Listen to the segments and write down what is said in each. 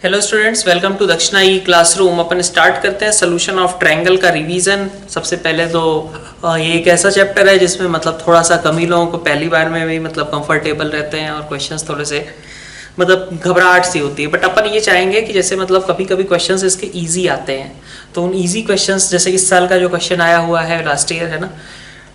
Hello students, welcome to दक्षिणा ई classroom. अपन start करते हैं सोल्यूशन ऑफ ट्रायंगल का रिवीजन। सबसे पहले तो ये एक ऐसा चैप्टर है जिसमें मतलब थोड़ा सा कम ही लोगों को पहली बार में भी मतलब कंफर्टेबल रहते हैं और क्वेश्चंस थोड़े से मतलब घबराहट सी होती है। बट अपन ये चाहेंगे कि जैसे मतलब कभी कभी क्वेश्चंस इसके इजी आते हैं, तो उन इजी क्वेश्चंस जैसे इस साल का जो क्वेश्चन आया हुआ है लास्ट ईयर है ना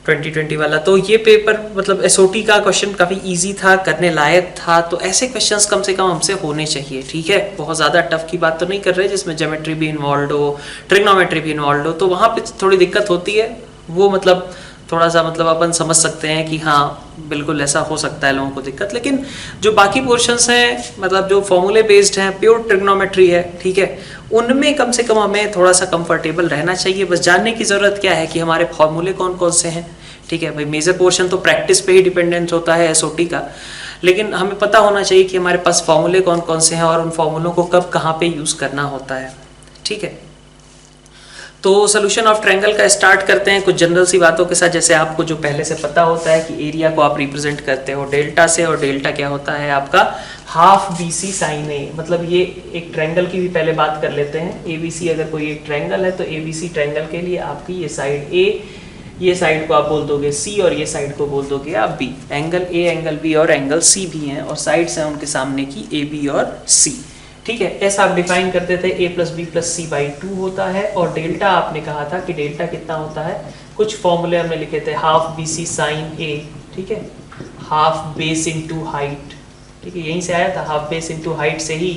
2020 वाला, तो ये पेपर मतलब एसओटी का क्वेश्चन काफ़ी इजी था, करने लायक था। तो ऐसे क्वेश्चंस कम से कम हमसे होने चाहिए, ठीक है। बहुत ज़्यादा टफ की बात तो नहीं कर रहे जिसमें ज्योमेट्री भी इन्वॉल्व हो, ट्रिग्नोमेट्री भी इन्वॉल्व हो, तो वहाँ पे थोड़ी दिक्कत होती है। वो मतलब थोड़ा सा मतलब अपन समझ सकते हैं कि हाँ बिल्कुल ऐसा हो सकता है लोगों को दिक्कत, लेकिन जो बाकी पोर्शंस हैं मतलब जो फॉर्मूले बेस्ड हैं, प्योर ट्रिग्नोमेट्री है, ठीक है, उनमें कम से कम हमें थोड़ा सा कंफर्टेबल रहना चाहिए। बस जानने की ज़रूरत क्या है कि हमारे फॉर्मूले कौन कौन से हैं, ठीक है भाई। मेजर पोर्शन तो प्रैक्टिस पे ही डिपेंडेंट होता है एसओटी का, लेकिन हमें पता होना चाहिए कि हमारे पास फॉर्मूले कौन कौन से हैं और उन फॉर्मूलों को कब कहाँ पे यूज़ करना होता है, ठीक है। तो सोल्यूशन ऑफ ट्रायंगल का स्टार्ट करते हैं कुछ जनरल सी बातों के साथ। जैसे आपको जो पहले से पता होता है कि एरिया को आप रिप्रेजेंट करते हो डेल्टा से, और डेल्टा क्या होता है आपका half B C sine A. मतलब ये एक ट्रायंगल की भी पहले बात कर लेते हैं। ए बी सी अगर कोई एक ट्रायंगल है तो ए बी सी ट्रायंगल के लिए आपकी ये साइड ए, ये साइड को आप बोल दोगे सी और ये साइड को बोल दोगे आप B. Angle A, angle B और एंगल सी भी हैं और साइड्स हैं उनके सामने की ए बी और सी, ठीक है। ऐसा आप डिफाइन करते थे a plus B plus C by 2 होता है। और डेल्टा आपने कहा था कि डेल्टा कितना होता है, कुछ फॉर्मूले हमने लिखे थे, हाफ बी सी साइन ए, ठीक है, हाफ बेस इंटू हाइट, ठीक है, यहीं से आया था। हाफ बेस इंटू हाइट से ही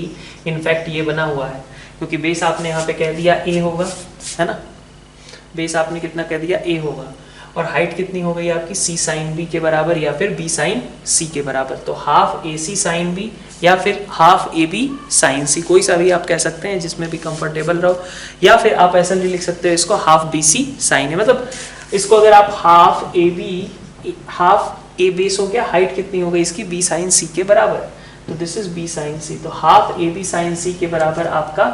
इनफैक्ट ये बना हुआ है, क्योंकि बेस आपने यहाँ पे कह दिया a होगा, है ना। बेस आपने कितना कह दिया a होगा, और हाइट कितनी हो गई आपकी c साइन b के बराबर या फिर b साइन c के बराबर। तो हाफ ए सी साइन b या फिर हाफ ए बी साइन सी, कोई सा भी आप कह सकते हैं जिसमें भी कंफर्टेबल रहो। या फिर आप ऐसा भी लिख सकते हो इसको half B C sine A. मतलब इसको अगर आप half A B, half A base हो गया, हाइट कितनी हो गई इसकी b साइन c के बराबर, तो this is b sine c। तो half A B sine c के बराबर आपका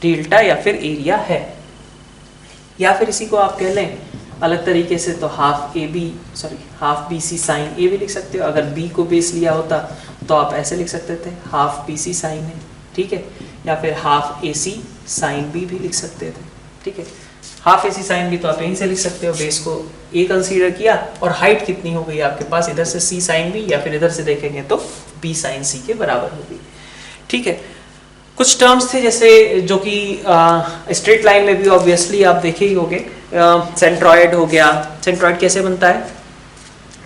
डेल्टा या फिर एरिया है। या फिर इसी को आप कह लें अलग तरीके से, तो हाफ बी सी साइन ए भी लिख सकते हो। अगर बी को बेस लिया होता तो आप ऐसे लिख सकते थे हाफ बी सी साइन ए, ठीक है। या फिर हाफ ए सी साइन बी भी लिख सकते थे, ठीक है। हाफ ए सी साइन बी तो आप यहीं से लिख सकते हो, बेस को ए कंसीडर किया और हाइट कितनी हो गई आपके पास, इधर से सी साइन बी या फिर इधर से देखेंगे तो बी साइन सी के बराबर होगी, ठीक है। कुछ टर्म्स थे जैसे जो कि स्ट्रेट लाइन में भी ऑब्वियसली आप देखे ही होंगे, सेंट्रॉयड हो गया। सेंट्रॉयड कैसे बनता है,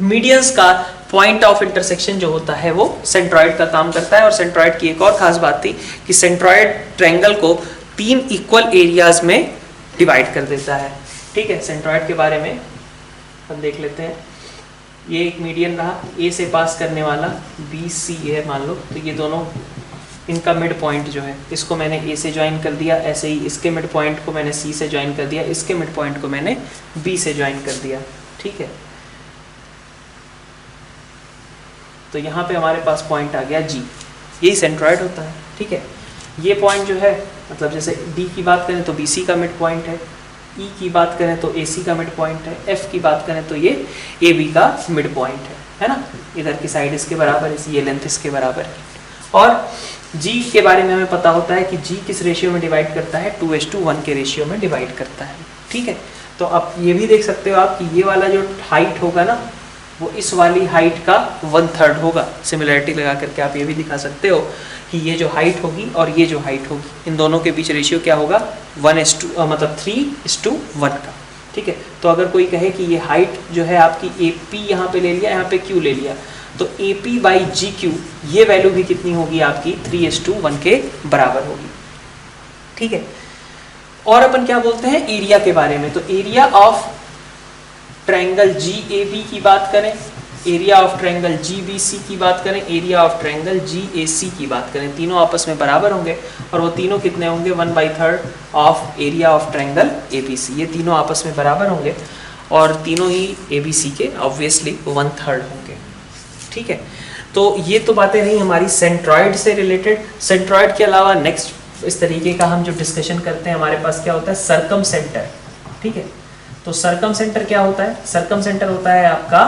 मीडियंस का पॉइंट ऑफ इंटरसेक्शन जो होता है वो सेंट्रॉयड का काम करता है। और सेंट्रॉयड की एक और खास बात थी कि सेंट्रॉयड ट्रायंगल को 3 इक्वल एरियाज में डिवाइड कर देता है, ठीक है। सेंट्रॉयड के बारे में हम देख लेते हैं। ये एक मीडियन रहा, ए से पास करने वाला बी सी है मान लो, तो ये दोनों इनका मिड पॉइंट जो है इसको मैंने ए से ज्वाइन कर दिया, ऐसे ही इसके मिड पॉइंट को मैंने सी से ज्वाइन कर दिया, इसके मिड पॉइंट को मैंने बी से ज्वाइन कर दिया, ठीक है। तो यहाँ पे हमारे पास पॉइंट आ गया जी, यही सेंट्रॉयड होता है, ठीक है। ये पॉइंट जो है मतलब जैसे डी की बात करें तो बी सी का मिड पॉइंट है, ई की बात करें तो ए सी का मिड पॉइंट है, एफ की बात करें तो ये ए बी का मिड पॉइंट है ना। इधर की साइड इसके बराबर, ये लेंथ इसके बराबर है। और जी के बारे में हमें पता होता है कि जी किस रेशियो में डिवाइड करता है, 2:1 के रेशियो में डिवाइड करता है, ठीक है। तो अब ये भी देख सकते हो आप कि ये वाला जो हाइट होगा ना वो इस वाली हाइट का 1/3 होगा। सिमिलरिटी लगा करके आप ये भी दिखा सकते हो कि ये जो हाइट होगी और ये जो हाइट होगी, इन दोनों के बीच रेशियो क्या होगा, मतलब 3:1 का, ठीक है। तो अगर कोई कहे कि ये हाइट जो है आपकी ए पी यहाँ पे ले लिया, यहाँ पे क्यू ले लिया, तो A P by G Q ये वैल्यू भी कितनी होगी आपकी 3:1 के बराबर होगी, ठीक है। और अपन क्या बोलते हैं एरिया के बारे में, तो area of triangle G A B की बात करें, area of triangle G B C की बात करें, area of triangle G A C की बात करें, तीनों आपस में बराबर होंगे। और वो तीनों कितने होंगे, 1/3 of area of triangle A B C. ये तीनों आपस में बराबर होंगे और तीनों ही ए बी सी के ऑब्वियसली 1/3 होंगे, ठीक है। तो ये तो बातें रही हमारी सेंट्रॉयड से रिलेटेड। सेंट्रॉयड के अलावा नेक्स्ट इस तरीके का हम जो डिस्कशन करते हैं हमारे पास क्या होता है, सर्कम सेंटर, ठीक है। तो सर्कम सेंटर क्या होता है, सर्कम सेंटर होता है आपका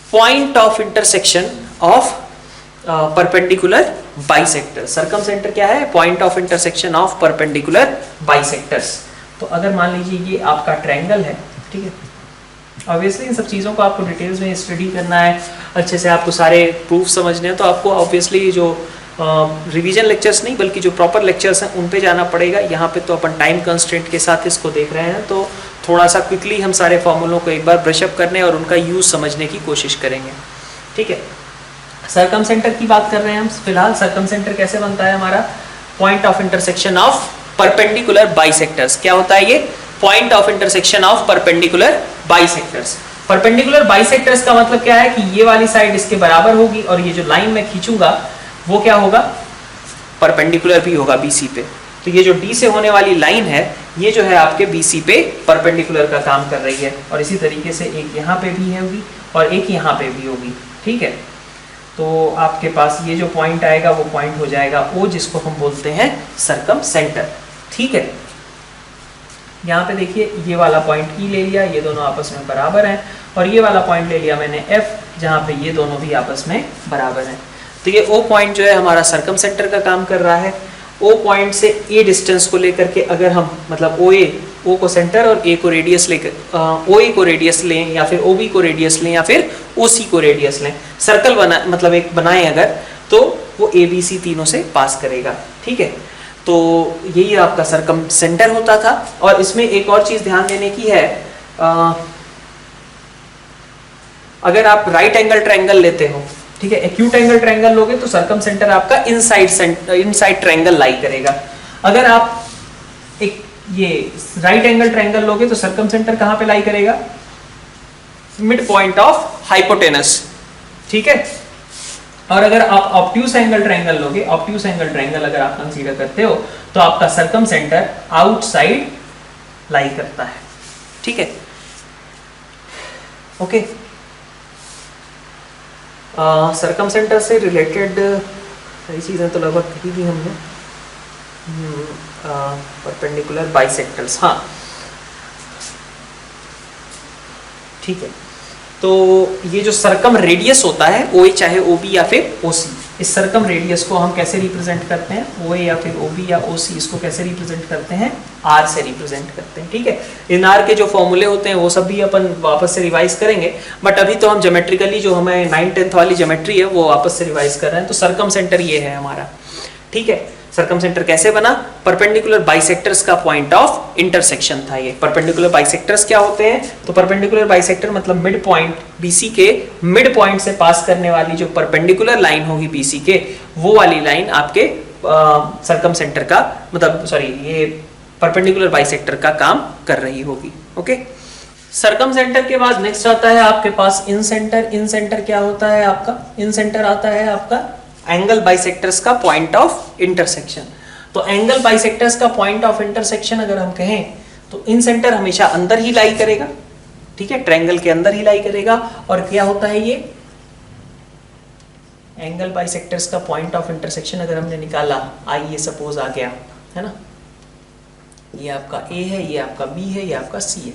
point of intersection of perpendicular bisector. Circumcentre क्या है? Point of intersection of perpendicular bisectors. तो अगर मान लीजिए ये आपका ट्रायंगल है, ठीक है, ऑब्वियसली इन सब चीज़ों को आपको डिटेल्स में स्टडी करना है, अच्छे से आपको सारे प्रूफ समझने हैं, तो आपको ऑब्वियसली जो रिवीजन लेक्चर्स नहीं बल्कि जो प्रॉपर लेक्चर्स हैं उन पे जाना पड़ेगा। यहाँ पे तो अपन टाइम कंस्ट्रेंट के साथ इसको देख रहे हैं, तो थोड़ा सा क्विकली हम सारे फॉर्मूलों को एक बार ब्रशअप करने और उनका यूज़ समझने की कोशिश करेंगे, ठीक है। सर्कमसेंटर की बात कर रहे हैं हम फिलहाल। सर्कमसेंटर कैसे बनता है हमारा? Point of intersection of perpendicular bisectors. क्या होता है ये? Point of intersection of perpendicular bisectors. Perpendicular bisectors का मतलब क्या है कि ये वाली साइड इसके बराबर होगी और ये जो लाइन मैं खींचूंगा वो क्या होगा? परपेंडिकुलर भी होगा बीसी पे। तो ये जो डी से होने वाली लाइन है ये जो है आपके बीसी पे परपेंडिकुलर का काम कर रही है, और इसी तरीके से एक यहाँ पे भी होगी और एक यहाँ पे भी होगी, ठीक है। तो आपके पास ये जो पॉइंट आएगा वो पॉइंट हो जाएगा ओ, जिसको हम बोलते हैं सर्कमसेंटर, ठीक है। यहाँ पे देखिए ये वाला पॉइंट ई ले लिया, ये दोनों आपस में बराबर हैं, और ये वाला पॉइंट ले लिया मैंने एफ, जहाँ पे ये दोनों भी आपस में बराबर हैं। तो ये ओ पॉइंट जो है हमारा सर्कमसेंटर का काम कर रहा है। ओ पॉइंट से ए डिस्टेंस को लेकर के अगर हम मतलब ओ को सेंटर और ए को रेडियस लेकर ओ ए को रेडियस लें या फिर ओ बी को रेडियस लें या फिर ओ सी को रेडियस लें, सर्कल बना मतलब एक बनाएं अगर, तो वो ए बी सी तीनों से पास करेगा, ठीक है। तो यही आपका सर्कमसेंटर होता था। और इसमें एक और चीज ध्यान देने की है, अगर आप राइट एंगल ट्रायंगल लेते हो, ठीक है, एक्यूट एंगल ट्रायंगल लोगे तो सर्कमसेंटर आपका इनसाइड ट्रायंगल लाई करेगा। अगर आप एक ये राइट एंगल ट्रायंगल लोगे तो सर्कमसेंटर कहां पे लाई करेगा? मिड पॉइंट ऑफ हाइपोटेनस, ठीक है। और अगर आप ऑब्ट्यूस एंगल ट्रायंगल लोगे, ऑब्ट्यूस एंगल ट्रायंगल अगर आप कंसीडर करते हो तो आपका सर्कमसेंटर आउटसाइड लाई करता है, ठीक है, ओके। सर्कमसेंटर से रिलेटेड सारी चीज़ें तो लगभग कही थी हमने। परपेंडिकुलर बाइसेक्टर्स, हाँ ठीक है। तो ये जो सर्कम रेडियस होता है ओ ए चाहे ओ बी या फिर ओ सी, इस सर्कम रेडियस को हम कैसे रिप्रेजेंट करते हैं? ओ ए या फिर ओ बी या ओ सी, इसको कैसे रिप्रेजेंट करते हैं? आर से रिप्रेजेंट करते हैं, ठीक है। इन आर के जो फॉर्मूले होते हैं वो सब भी अपन वापस से रिवाइज करेंगे, बट अभी तो हम ज्योमेट्रिकली जो हमें 9th-10th वाली ज्योमेट्री है वो वापस से रिवाइज कर रहे हैं। तो सर्कमसेंटर ये है हमारा, ठीक है। सर्कमसेंटर कैसे बना? परपेंडिकुलर बाइसेक्टर्स का पॉइंट ऑफ इंटरसेक्शन था ये। परपेंडिकुलर बाइसेक्टर्स क्या होते हैं? तो परपेंडिकुलर बाइसेक्टर मतलब मिड पॉइंट, बीसी के मिड पॉइंट से पास करने वाली जो परपेंडिकुलर लाइन होगी बीसी के, वो वाली लाइन आपके सर्कमसेंटर का मतलब सॉरी ये परपेंडिकुलर बाइसेक्टर का काम कर रही होगी, ओके। सर्कमसेंटर के बाद नेक्स्ट आता है आपके पास इन सेंटर। इन सेंटर क्या होता है आपका? इन सेंटर आता है आपका एंगल बाइसेक्टर्स का पॉइंट ऑफ इंटरसेक्शन। तो एंगल बाइसेक्टर्स का पॉइंट ऑफ इंटरसेक्शन अगर हम कहें तो इन सेंटर हमेशा अंदर ही लाई करेगा, ठीक है, ट्रायंगल के अंदर ही लाई करेगा। और क्या होता है ये एंगल बाइसेक्टर्स का पॉइंट ऑफ इंटरसेक्शन अगर हमने निकाला, आई ये सपोज आ गया है ना, ये आपका ए है, ये आपका बी है, ये आपका सी है।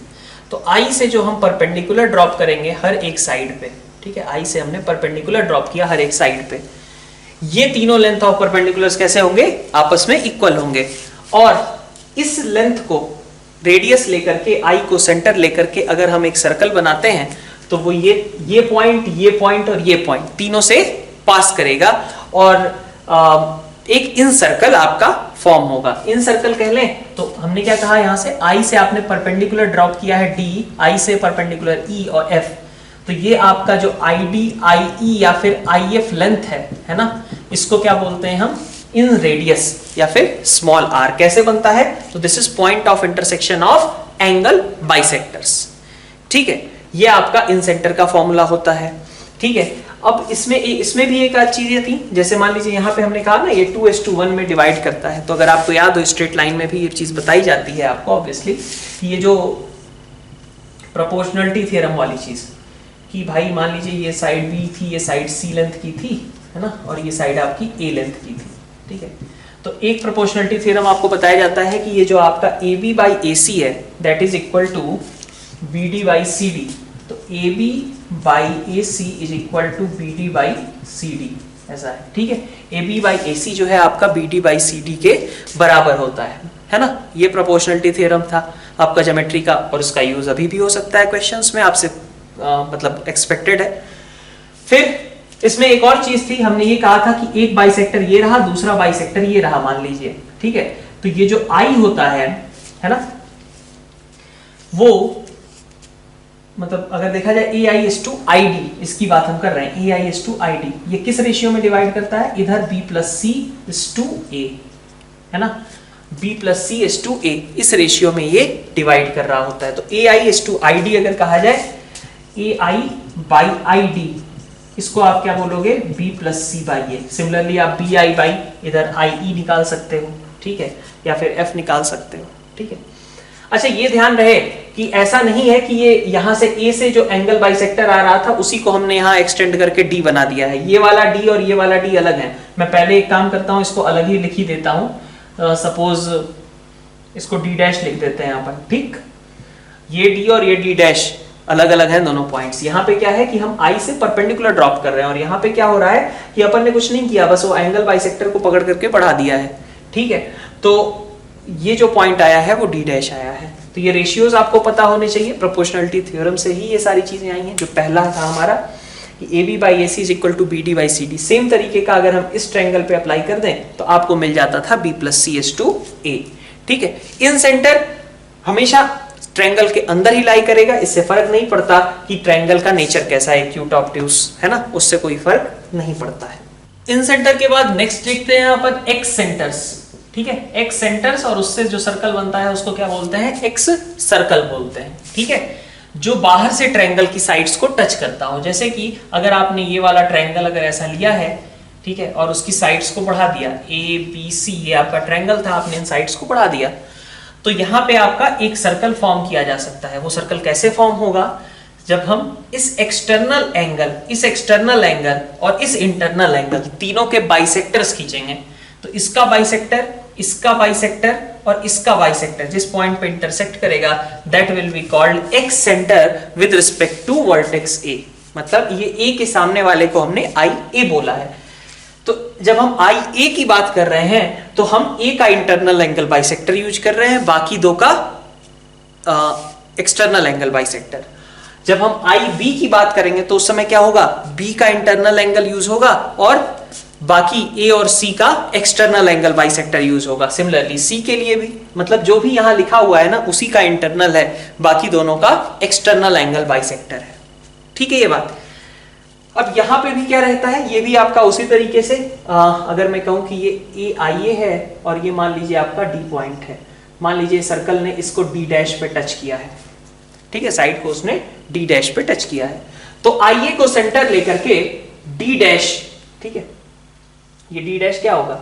तो आई से जो हम परपेंडिकुलर ड्रॉप करेंगे हर एक साइड पे, ठीक है, आई से हमने परपेंडिकुलर ड्रॉप किया हर एक साइड पे, ये तीनों लेंथ ऑफ परपेंडिकुलर्स कैसे होंगे? आपस में इक्वल होंगे। और इस लेंथ को रेडियस लेकर के, आई को सेंटर लेकर के अगर हम एक सर्कल बनाते हैं तो वो ये पॉइंट और ये पॉइंट तीनों से पास करेगा और एक इन सर्कल आपका फॉर्म होगा। इन सर्कल कह लें तो हमने क्या कहा, यहां से आई से आपने परपेंडिकुलर ड्रॉप किया है डी, आई से परपेंडिकुलर ई और एफ, तो ये आपका जो आईडी, आईई या फिर आईएफ लेंथ है ना, इसको क्या बोलते हैं हम? इन रेडियस या फिर स्मॉल आर। कैसे बनता है? तो this is point of intersection of angle bisectors, ठीक है। ये आपका इन सेंटर का फॉर्मूला होता है, ठीक है। अब इसमें भी एक आध चीजें थी, जैसे मान लीजिए यहाँ पे हमने कहा ना ये 2:1 में डिवाइड करता है, तो अगर आपको याद हो स्ट्रेट लाइन में भी ये चीज बताई जाती है आपको ऑब्वियसली, ये जो प्रोपोर्शनलिटी थ्योरम वाली चीज कि भाई मान लीजिए ये साइड बी थी, ये साइड सी लेंथ की थी, है ना, और ये साइड आपकी ए लेंथ की थी, ठीक है। तो एक प्रोपोर्शनलिटी थ्योरम आपको बताया जाता है कि ये जो आपका A B by A C है that is equal to B D by C D. तो A B by A C is equal to B D by C D, ऐसा है, ठीक है। ए बी बाई ए सी जो है आपका B D by C D के बराबर होता है ना। ये प्रोपोर्शनलिटी थ्योरम था आपका ज्योमेट्री का, और इसका यूज अभी भी हो सकता है क्वेश्चंस में, आपसे मतलब एक्सपेक्टेड है। फिर इसमें एक और चीज थी, हमने ये कहा था कि एक बाइसेक्टर ये रहा, दूसरा बाइसेक्टर ये रहा मान लीजिए, ठीक है। तो ये जो आई होता है ना, वो मतलब अगर देखा जाए A I is to I D, इसकी बात हम कर रहे हैं, A I is to I D, ये किस रेशियो में डिवाइड करता है, इधर B plus C is to A, है ना, B plus C is to A, इस रेशियो में ये डिवाइड कर रहा होता है। तो A I is to I D अगर कहा जाए, A I by I D, इसको आप क्या बोलोगे, B plus C by A. Similarly आप बी आई बाई इधर आई ई निकाल सकते हो, ठीक है, या फिर एफ निकाल सकते हो, ठीक है। अच्छा ये ध्यान रहे कि ऐसा नहीं है कि ये यहां से ए से जो एंगल बाइसेक्टर आ रहा था उसी को हमने यहां एक्सटेंड करके डी बना दिया है। ये वाला डी और ये वाला डी अलग है। मैं पहले एक काम करता हूं, इसको अलग ही लिख ही देता हूं। सपोज इसको डी डैश लिख देते हैं यहां पर, ठीक। ये डी और ये डी डैश अलग अलग हैं दोनों पॉइंट्स। यहाँ पे क्या है कि हम आई से परपेंडिकुलर ड्रॉप कर रहे हैं, और यहाँ पे क्या हो रहा है कि अपन ने कुछ नहीं किया, बस वो एंगल बाइसेक्टर को पकड़ करके बढ़ा दिया है, ठीक है। तो ये जो पॉइंट आया है वो डी डैश आया है। तो ये रेशियोज आपको पता होने चाहिए, प्रोपोर्शनलिटी थ्योरम से ही ये सारी चीजें आई हैं। जो पहला था हमारा A B by A C is equal to B D by C D, same तरीके का अगर हम इस ट्रायंगल पे अप्लाई कर दें तो आपको मिल जाता था B plus C is to A, ठीक है। इन सेंटर हमेशा ट्रायंगल के अंदर ही लाई करेगा, इससे फर्क नहीं पड़ता कि ट्रायंगल का नेचर कैसा है, एक्यूट ऑब्ट्यूस, है ना, उससे कोई फर्क नहीं पड़ता है। इन सेंटर के बाद नेक्स्ट देखते हैं अपन एक्स सेंटर्स, ठीक है। एक्स सेंटर्स, और उससे जो सर्कल बनता है उसको क्या बोलते हैं, एक्स सर्कल बोलते हैं, ठीक है। जो बाहर से ट्रायंगल की साइड्स को टच करता हो, जैसे कि अगर आपने ये वाला ट्रायंगल अगर ऐसा लिया है, ठीक है, और उसकी साइड्स को बढ़ा दिया, ए बी सी, ये आपका ट्रायंगल था, आपने इन साइड्स को बढ़ा दिया, तो यहाँ पे आपका एक सर्कल फॉर्म किया जा सकता है। वो सर्कल कैसे फॉर्म होगा, जब हम इस एक्सटर्नल एंगल और इस इंटरनल एंगल तीनों के बाइसेक्टर्स खींचेंगे। तो इसका बाइसेक्टर, इसका बाइसेक्टर और इसका बाइसेक्टर जिस पॉइंट पे इंटरसेक्ट करेगा, that will be called ex centre with respect to vertex A. मतलब ये ए के सामने वाले को हमने आई ए बोला है। तो जब हम आई ए की बात कर रहे हैं तो हम ए का इंटरनल एंगल बाइसेक्टर यूज कर रहे हैं, बाकी दो का एक्सटर्नल एंगल बाइसेक्टर। जब हम आई बी की बात करेंगे तो उस समय क्या होगा, बी का इंटरनल एंगल यूज होगा और बाकी ए और सी का एक्सटर्नल एंगल बाइसेक्टर यूज होगा। सिमिलरली सी के लिए भी, मतलब जो भी यहां लिखा हुआ है ना उसी का इंटरनल है, बाकी दोनों का एक्सटर्नल एंगल बाइसेक्टर है, ठीक है ये बात। अब यहां पे भी क्या रहता है, ये भी आपका उसी तरीके से अगर मैं कहूं कि ये ए आई ए है और ये मान लीजिए आपका डी पॉइंट है, मान लीजिए सर्कल ने इसको डी डैश पे टच किया है, ठीक है, साइड को उसने डी डैश पे टच किया है, तो आई ए को सेंटर लेकर के डी डैश, ठीक है, ये डी डैश क्या होगा,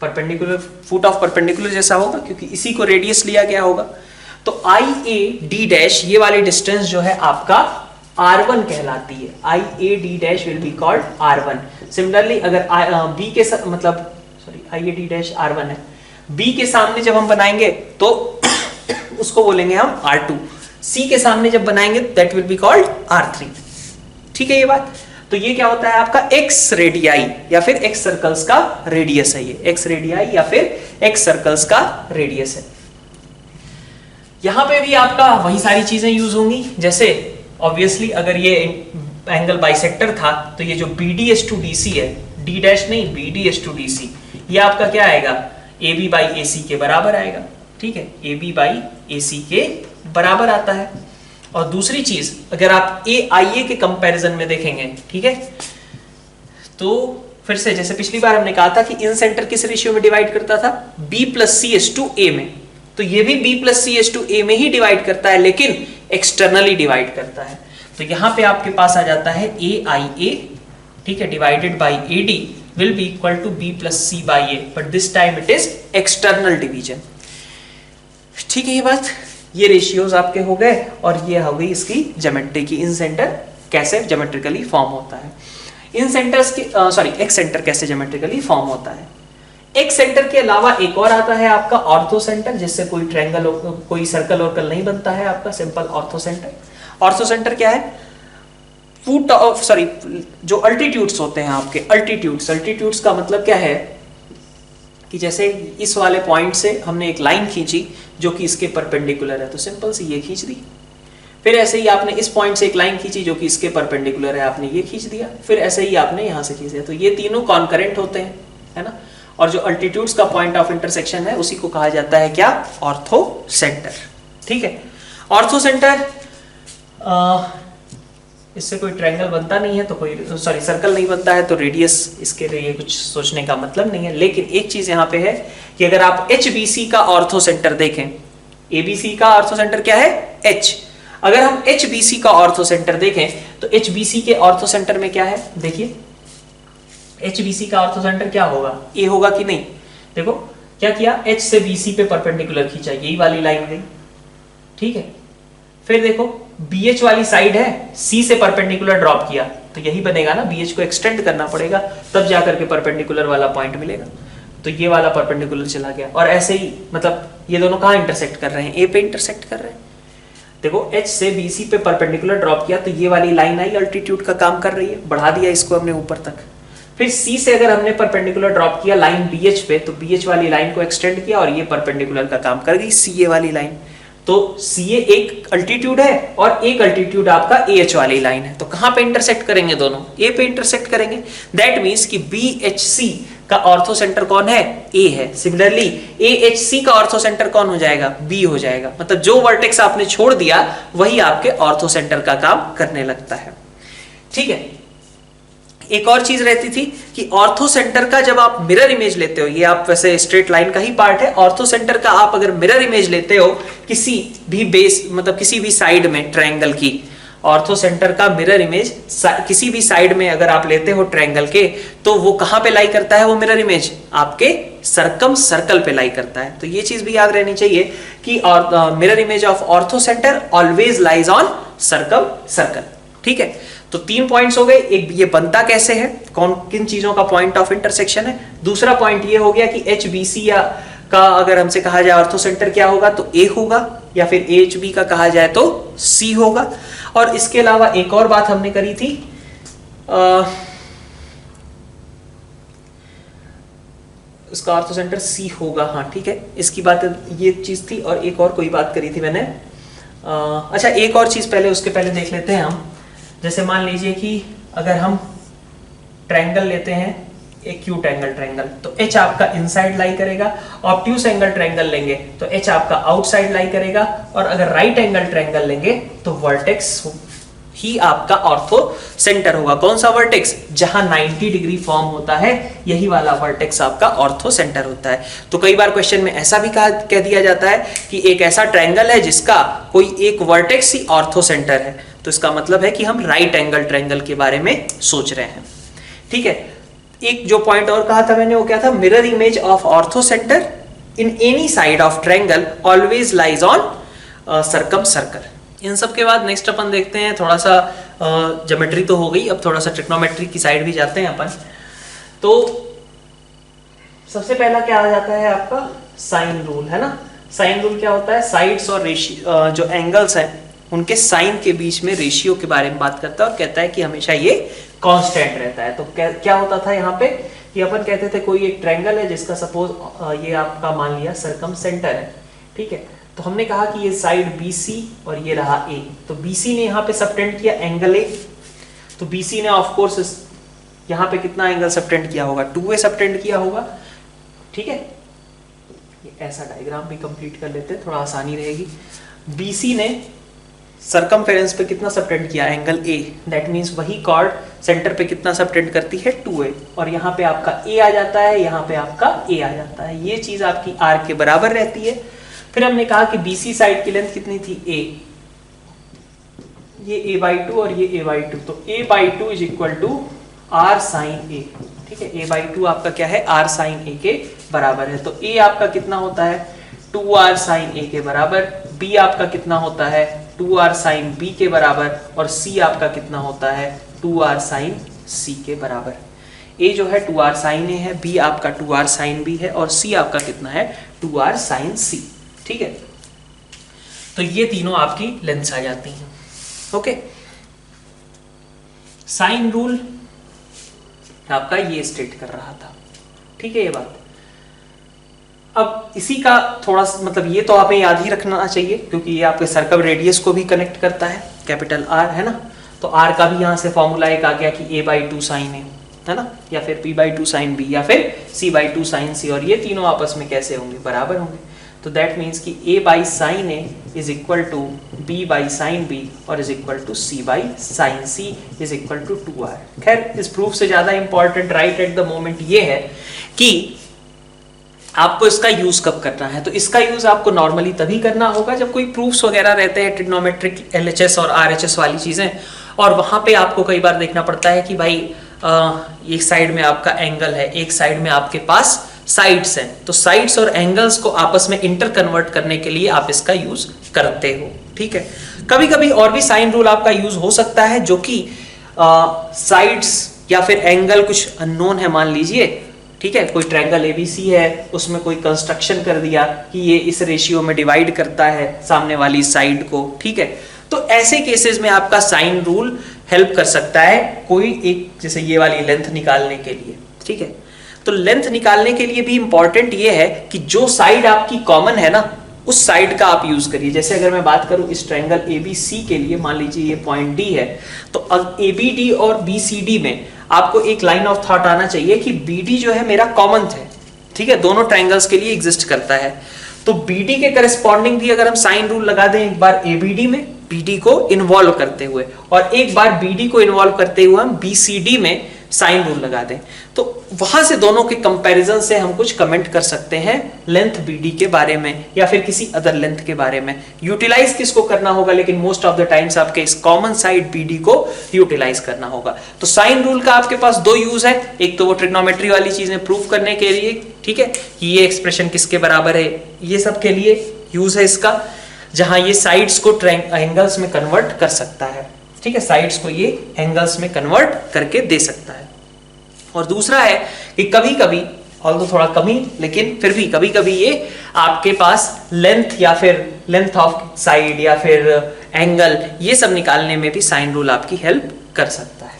परपेंडिकुलर, फुट ऑफ परपेंडिकुलर जैसा होगा क्योंकि इसी को रेडियस लिया गया होगा। तो आई ए डी डैश, ये वाली डिस्टेंस जो है आपका R1 कहलाती है। I A D dash will be called R1। Similarly अगर बी के मतलब sorry I A D dash R1 है, बी के सामने जब हम बनाएंगे तो उसको बोलेंगे हम R2, सी के सामने जब बनाएंगे that will be called R3, ठीक है ये बात। तो ये क्या होता है आपका एक्स रेडियाई या फिर एक्स सर्कल्स का रेडियस है, ये एक्स रेडियाई या फिर एक्स सर्कल्स का रेडियस है। यहां पे भी आपका वही सारी चीजें यूज होंगी, जैसे ऑब्वियसली अगर ये एंगल बाइसेक्टर था तो ये जो B D is to D C है, डी डैश नहीं B D is to D C, ये आपका क्या आएगा, ए बी बाई ए सी के बराबर आएगा, ठीक है, ए बी बाई ए सी के बराबर आता है। और दूसरी चीज अगर आप ए आई ए के कंपैरिजन में देखेंगे, ठीक है, तो फिर से जैसे पिछली बार हमने कहा था कि इन सेंटर किस रेशियो में डिवाइड करता था, B plus C is to A में, तो ये भी B plus C is to A में ही डिवाइड करता है लेकिन एक्सटर्नली डिवाइड करता है। तो यहां पे आपके पास आ जाता है ए आई ए, ठीक है, divided by A D will be equal to B plus C by A, but this time it is external division, ठीक है ये बात। ये रेशियोज आपके हो गए और ये हो गई इसकी ज्योमेट्री की, इन सेंटर कैसे ज्योमेट्रिकली फॉर्म होता है, इन सेंटर्स की सॉरी एक्स सेंटर कैसे ज्योमेट्रिकली फॉर्म होता है। एक्स सेंटर के अलावा एक और आता है आपका ऑर्थो सेंटर, जिससे कोई ट्रायंगल कोई सर्कल वर्कल नहीं बनता है आपका, simple ortho centre. Ortho centre क्या है, फुट ऑफ सॉरी जो अल्टीट्यूड्स होते हैं आपके, अल्टीट्यूड्स का मतलब क्या है कि जैसे इस वाले पॉइंट से हमने एक लाइन खींची जो कि इसके परपेंडिकुलर है, तो सिंपल सी ये खींच दी। फिर ऐसे ही आपने इस पॉइंट से एक लाइन खींची जो कि इसके परपेंडिकुलर है, आपने ये खींच दिया। फिर ऐसे ही आपने यहाँ से खींच दिया। तो ये तीनों कॉन्करेंट होते हैं, है ना। और जो अल्टीट्यूड्स का पॉइंट ऑफ इंटरसेक्शन है उसी को कहा जाता है क्या, ऑर्थो सेंटर। ठीक है, ऑर्थो सेंटर, इससे कोई ट्रायंगल बनता नहीं है तो कोई सॉरी सर्कल नहीं बनता है, तो रेडियस इसके लिए कुछ सोचने का मतलब नहीं है। लेकिन एक चीज यहाँ पे है कि अगर आप HBC का ऑर्थो सेंटर देखें, ABC का ऑर्थो सेंटर क्या है, H। अगर हम HBC का ऑर्थो सेंटर देखें तो HBC के ऑर्थो सेंटर में क्या है, देखिए HBC का ऑर्थो सेंटर क्या होगा, A होगा कि नहीं। देखो क्या किया, H से BC पे परपेंडिकुलर खींचा, यही वाली लाइन गई। ठीक है, फिर देखो BH वाली साइड है, C से परपेंडिकुलर ड्रॉप किया, तो यही बनेगा ना, BH को एक्सटेंड करना पड़ेगा तब जाकर के परपेंडिकुलर वाला पॉइंट मिलेगा। तो ये वाला परपेंडिकुलर चला गया। और ऐसे ही मतलब ये दोनों कहाँ इंटरसेक्ट कर रहे हैं, A पे इंटरसेक्ट कर रहे हैं। देखो H से BC पे परपेंडिकुलर ड्रॉप किया तो ये वाली लाइन आई, अल्टीट्यूड का काम कर रही है, बढ़ा दिया इसको हमने ऊपर तक। फिर C से अगर हमने परपेंडिकुलर ड्रॉप किया लाइन BH पे, तो BH वाली लाइन को एक्सटेंड किया और ये परपेंडिकुलर का काम कर गई CA वाली लाइन। तो CA एक अल्टीट्यूड है और एक अल्टीट्यूड आपका AH वाली लाइन है, तो कहां पे इंटरसेक्ट करेंगे, दोनों A पे इंटरसेक्ट करेंगे। दैट मींस कि BHC का ऑर्थो सेंटर कौन है, A है। सिमिलरली AHC का ऑर्थो सेंटर कौन हो जाएगा, B हो जाएगा। मतलब जो वर्टेक्स आपने छोड़ दिया वही आपके ऑर्थो सेंटर का काम करने लगता है। ठीक है, एक और चीज रहती थी कि ऑर्थो सेंटर का जब आप मिरर इमेज लेते हो, ये आप वैसे स्ट्रेट लाइन का ही पार्ट है, ऑर्थो सेंटर का आप अगर मिरर इमेज लेते हो किसी भी बेस मतलब किसी भी साइड में ट्रायंगल की, ऑर्थो सेंटर का मिरर इमेज किसी भी साइड में अगर आप लेते हो ट्रायंगल के, तो वो कहां पे लाई करता है, वो मिरर इमेज आपके सर्कम सर्कल पे लाई करता है। तो ये चीज भी याद रहनी चाहिए कि mirror image of ortho centre always lies on circum circle. ठीक है, तो 3 पॉइंट्स हो गए। एक ये बनता कैसे है, कौन किन चीजों का पॉइंट ऑफ इंटरसेक्शन है। दूसरा पॉइंट ये हो गया कि HBC या का अगर हमसे कहा जाए ऑर्थो सेंटर क्या होगा तो A होगा, या फिर AHB का कहा जाए तो C होगा। और इसके अलावा एक और बात हमने करी थी, इसका ऑर्थो सेंटर C होगा, हाँ ठीक है, इसकी बात ये चीज थी। और एक और कोई बात करी थी मैंने, अच्छा एक और चीज पहले उसके पहले देख लेते हैं हम। जैसे मान लीजिए कि अगर हम ट्रायंगल लेते हैं, एक्यूट एंगल ट्रायंगल, तो H आपका इनसाइड लाई करेगा। ऑब्ट्यूस एंगल ट्रायंगल लेंगे तो H आपका आउटसाइड लाई करेगा। और अगर राइट एंगल ट्रायंगल लेंगे तो वर्टेक्स ही आपका ऑर्थो सेंटर होगा। कौन सा वर्टेक्स, जहां 90 डिग्री फॉर्म होता है, यही वाला वर्टेक्स आपका ऑर्थो सेंटर होता है। तो कई बार क्वेश्चन में ऐसा भी कह दिया जाता है कि एक ऐसा ट्रायंगल है जिसका कोई एक वर्टेक्स ही ऑर्थो सेंटर है, तो इसका मतलब है कि हम राइट एंगल ट्रायंगल के बारे में सोच रहे हैं। ठीक है, एक जो पॉइंट और कहा था मैंने वो क्या था, mirror image of orthocentre in any side of triangle always lies on circumcircle. इन सब के बाद नेक्स्ट अपन देखते हैं थोड़ा सा ज्योमेट्री तो हो गई, अब थोड़ा सा ट्रिग्नोमेट्री की साइड भी जाते हैं अपन। तो सबसे पहला क्या आ जाता है आपका साइन रूल, है ना। साइन रूल क्या होता है, साइड्स और रेशियो जो एंगल्स हैं उनके साइन के बीच में रेशियो के बारे में बात करता है और कहता है कि हमेशा ये कांस्टेंट रहता है। तो क्या होता था यहाँ पे कि अपन कहते थे कोई एक ट्रायंगल है जिसका सपोज ये आपका मान लिया सर्कम सेंटर है, ठीक है। तो हमने कहा कि ये साइड BC और ये रहा A, तो BC ने यहाँ पे सबटेंड किया एंगल A, तो BC ने ऑफ कोर्स यहाँ पे कितना एंगल सबटेंड किया होगा, 2A सबटेंड किया होगा। ठीक है, ये ऐसा डायग्राम भी कंप्लीट कर लेते हैं, थोड़ा आसानी रहेगी। BC ने सर्कमफेरेंस पे कितना सबटेंड किया, एंगल A, दैट मींस वही कॉर्ड सेंटर पे कितना सबटेंड करती है, 2A, और यहाँ पे आपका A आ जाता है, यहाँ पे आपका A आ जाता है। ये चीज आपकी R के बराबर रहती है। फिर हमने कहा कि BC साइड की लेंथ कितनी थी, A, ये A/2 और ये A/2, तो A/2 is equal to R sin A। ठीक है, A/2 आपका क्या है, R sin A के बराबर है। तो A आपका कितना होता है, 2R sin A के बराबर। B आपका कितना होता है, 2R sin B के बराबर। और C आपका कितना होता है, 2R sin C के बराबर। A जो है 2R sin A है, B आपका 2R sin B है, और C आपका कितना है, 2R sin C। ठीक है, तो ये तीनों आपकी लेंथ्स आ जाती हैं। ओके, साइन रूल आपका ये स्टेट कर रहा था, ठीक है ये बात। अब इसी का थोड़ा मतलब ये तो आपने याद ही रखना चाहिए क्योंकि ये आपके सर्कल रेडियस को भी कनेक्ट करता है, कैपिटल आर है ना। तो आर का भी यहाँ से फॉर्मूला एक आ गया कि a/2 साइन ए है ना, या फिर p/2 साइन बी, या फिर c/2 साइन सी, और ये तीनों आपस में कैसे होंगे, बराबर होंगे। तो दैट मीन्स कि a/sin a is equal to b/sin b और is equal to c/sin c is equal to 2r। खैर इस प्रूफ से ज्यादा important right at the moment ये है कि आपको इसका यूज कब करना है। तो इसका यूज आपको नॉर्मली तभी करना होगा जब कोई प्रूफ्स वगैरह रहते हैं, ट्रिग्नोमेट्रिक LHS और RHS वाली चीजें, और वहां पे आपको कई बार देखना पड़ता है कि भाई एक साइड में आपका एंगल है, एक साइड में आपके पास साइड्स हैं, तो साइड्स और एंगल्स को आपस में इंटर कन्वर्ट करने के लिए आप इसका यूज करते हो, ठीक है। कभी कभी और भी साइन रूल आपका यूज हो सकता है जो कि साइड्स या फिर एंगल कुछ अननोन है, मान लीजिए, ठीक है, कोई ट्रायंगल ABC है, उसमें कोई कंस्ट्रक्शन कर दिया कि ये इस रेशियो में डिवाइड करता है सामने वाली साइड को, ठीक है। तो ऐसे केसेस में आपका साइन रूल हेल्प कर सकता है कोई एक, जैसे ये वाली लेंथ निकालने के लिए, ठीक है। तो लेंथ निकालने के लिए भी इंपॉर्टेंट ये है कि जो साइड आपकी कॉमन है ना, उस साइड का आप यूज करिए। जैसे अगर मैं बात करूं इस ट्रायंगल ABC के लिए, मान लीजिए ये पॉइंट D है, तो अब ABD और BCD में आपको एक लाइन ऑफ थॉट आना चाहिए कि BD जो है मेरा कॉमन है, ठीक है, दोनों ट्रायंगल्स के लिए एग्जिस्ट करता है। तो BD के करस्पॉन्डिंग भी अगर हम साइन रूल लगा दें एक बार ABD में, BD को इन्वॉल्व करते हुए, और एक बार BD को इन्वॉल्व करते हुए हम BCD में साइन रूल लगा दें, तो वहां से दोनों के कंपैरिजन से हम कुछ कमेंट कर सकते हैं लेंथ BD के बारे में या फिर किसी अदर लेंथ के बारे में। यूटिलाइज किसको करना होगा, लेकिन मोस्ट ऑफ द टाइम्स आपके इस कॉमन साइड BD को यूटिलाइज करना होगा। तो साइन रूल का आपके पास दो यूज है, एक तो वो ट्रिग्नोमेट्री वाली चीजें प्रूव करने के लिए, ठीक है, कि ये एक्सप्रेशन किसके बराबर है, ये सब के लिए यूज है इसका, जहां ये साइड्स को एंगल्स में कन्वर्ट कर सकता है, ठीक है, साइड्स को ये एंगल्स में कन्वर्ट करके दे सकता है। और दूसरा है कि कभी कभी, ऑल्दो थोड़ा कमी, लेकिन फिर भी कभी कभी ये आपके पास लेंथ या फिर लेंथ ऑफ साइड या फिर एंगल, ये सब निकालने में भी साइन रूल आपकी हेल्प कर सकता है,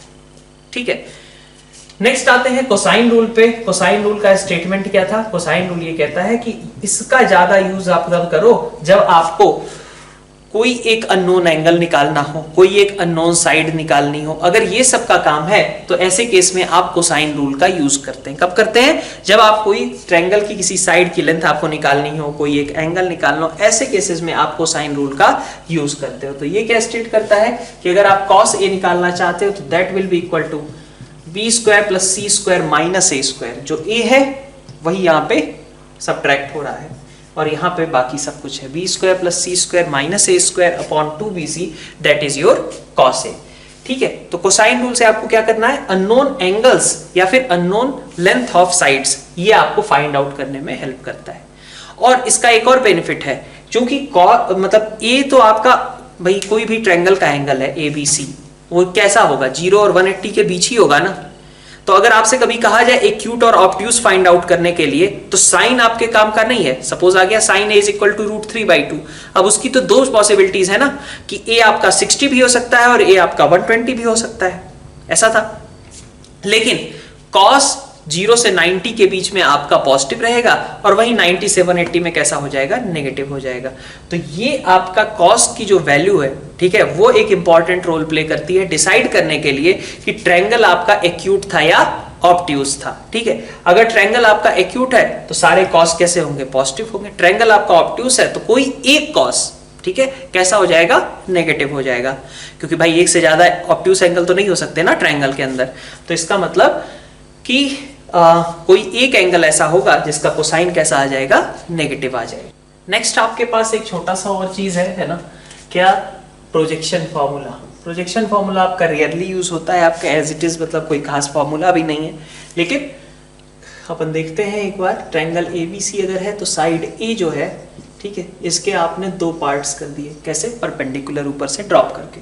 ठीक है। नेक्स्ट आते हैं कोसाइन रूल पे। कोसाइन रूल का स्टेटमेंट क्या था? कोसाइन रूल ये कहता है कि इसका ज्यादा यूज आप तब करो जब आपको कोई एक अननोन एंगल निकालना हो, कोई एक अननोन साइड निकालनी हो। अगर ये सब का काम है तो ऐसे केस में आप कोसाइन रूल का यूज करते हैं। कब करते हैं? जब आप कोई ट्रायंगल की किसी साइड की लेंथ आपको निकालनी हो, कोई एक एंगल निकालना हो, ऐसे केसेस में आप कोसाइन रूल का यूज करते हो। तो ये क्या स्टेट करता है कि अगर आप cos A निकालना चाहते हो तो that will be equal to b square plus c square minus a square. जो a है वही यहाँ पे सब्ट्रैक्ट हो रहा है और यहाँ पे बाकी सब कुछ है। B square plus C square minus A square upon 2bc, that is your cos A। ठीक है, तो कोसाइन रूल से आपको क्या करना है? अननोन एंगल्स या फिर अननोन लेंथ ऑफ साइड्स, ये आपको फाइंड आउट करने में हेल्प करता है। और इसका एक और बेनिफिट है, क्योंकि मतलब ए तो आपका भाई कोई भी ट्रायंगल का एंगल है ABC, वो कैसा होगा? 0 और 180 के बीच ही होगा ना। तो अगर आपसे कभी कहा जाए एक्यूट और ऑब्ट्यूज फाइंड आउट करने के लिए, तो साइन आपके काम का नहीं है। सपोज आ गया sine A is equal to √3/2। अब उसकी तो दो पॉसिबिलिटीज है ना, कि A आपका 60 भी हो सकता है और A आपका 120 भी हो सकता है, ऐसा था। लेकिन cos 0 से 90 के बीच में आपका पॉजिटिव रहेगा और वही 90 से 180 में कैसा हो जाएगा? नेगेटिव हो जाएगा। तो ये आपका cos की जो वैल्यू है, ठीक है, वो एक इंपॉर्टेंट रोल प्ले करती है डिसाइड करने के लिए कि ट्रायंगल आपका एक्यूट था या ऑब्ट्यूज था। ठीक है, अगर ट्रायंगल आपका एक्यूट है तो सारे cos कैसे होंगे? पॉजिटिव होंगे। ट्रायंगल आपका ऑब्ट्यूज है तो कोई एक cos, ठीक है, कैसा हो जाएगा? नेगेटिव हो जाएगा, क्योंकि भाई एक से ज्यादा ऑब्ट्यूज एंगल तो नहीं हो सकते ना ट्रायंगल के अंदर। तो इसका मतलब कि कोई एक एंगल ऐसा होगा जिसका कोसाइन कैसा आ जाएगा? नेगेटिव आ जाएगा। नेक्स्ट आपके पास एक छोटा सा और चीज है ना, क्या? Projection formula. प्रोजेक्शन फॉर्मूला आपका रेयरली यूज होता है, आपका एज इट इज मतलब कोई खास फॉर्मूला भी नहीं है, लेकिन अपन देखते हैं एक बार। ट्रायंगल ABC अगर है तो साइड A जो है, ठीक है, इसके आपने दो पार्ट्स कर दिए। कैसे? परपेंडिकुलर ऊपर से ड्रॉप करके।